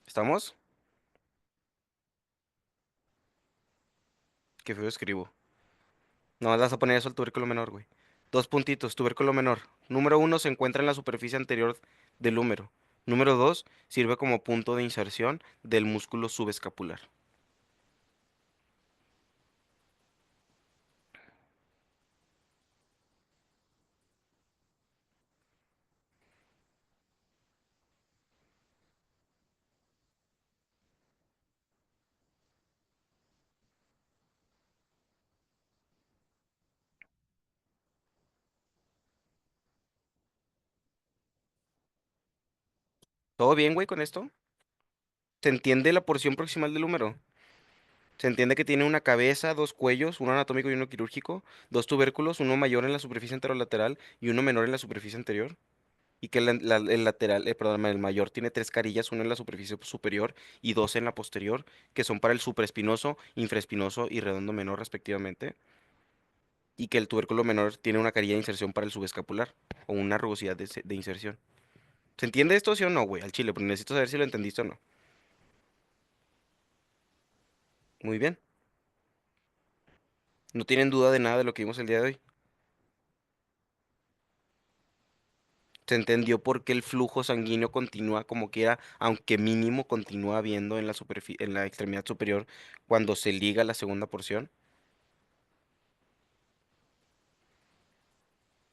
¿Estamos? Qué feo escribo. No, vas a poner eso al tubérculo menor, güey. Dos puntitos, tubérculo menor. Número uno se encuentra en la superficie anterior del húmero. Número dos, sirve como punto de inserción del músculo subescapular. ¿Todo bien, güey, con esto? ¿Se entiende la porción proximal del húmero? Se entiende que tiene una cabeza, dos cuellos, uno anatómico y uno quirúrgico, dos tubérculos, uno mayor en la superficie anterolateral y uno menor en la superficie anterior. Y que el lateral, perdón, el mayor tiene tres carillas, una en la superficie superior y dos en la posterior, que son para el supraespinoso, infraespinoso y redondo menor respectivamente. Y que el tubérculo menor tiene una carilla de inserción para el subescapular o una rugosidad de inserción. ¿Se entiende esto, sí o no, güey? Al chile, pero necesito saber si lo entendiste o no. Muy bien. ¿No tienen duda de nada de lo que vimos el día de hoy? Se entendió por qué el flujo sanguíneo continúa como quiera, aunque mínimo continúa habiendo en en la extremidad superior cuando se liga la segunda porción.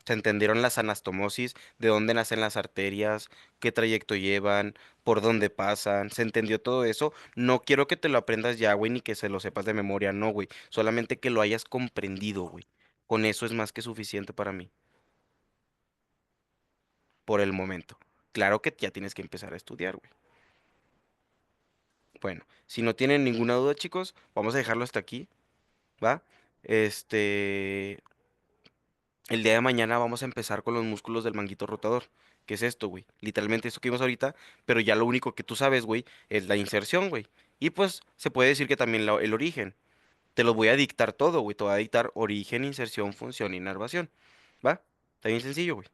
Se entendieron las anastomosis, de dónde nacen las arterias, qué trayecto llevan, por dónde pasan. Se entendió todo eso. No quiero que te lo aprendas ya, güey, ni que se lo sepas de memoria, no, güey. Solamente que lo hayas comprendido, güey. Con eso es más que suficiente para mí, por el momento. Claro que ya tienes que empezar a estudiar, güey. Bueno, si no tienen ninguna duda, chicos, vamos a dejarlo hasta aquí, ¿va? Este, el día de mañana vamos a empezar con los músculos del manguito rotador. ¿Qué es esto, güey? Literalmente esto que vimos ahorita, pero ya lo único que tú sabes, güey, es la inserción, güey. Y pues se puede decir que también el origen. Te los voy a dictar todo, güey. Te voy a dictar origen, inserción, función, inervación. ¿Va? Está bien sencillo, güey.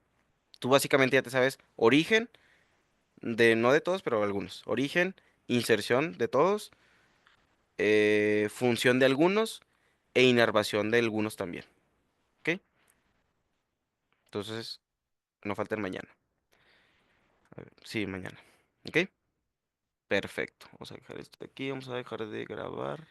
Tú básicamente ya te sabes origen de, no de todos, pero algunos. Origen, inserción de todos, función de algunos e inervación de algunos también. ¿Ok? Entonces, no falta el mañana. A ver, sí, mañana. ¿Ok? Perfecto. Vamos a dejar esto aquí. Vamos a dejar de grabar.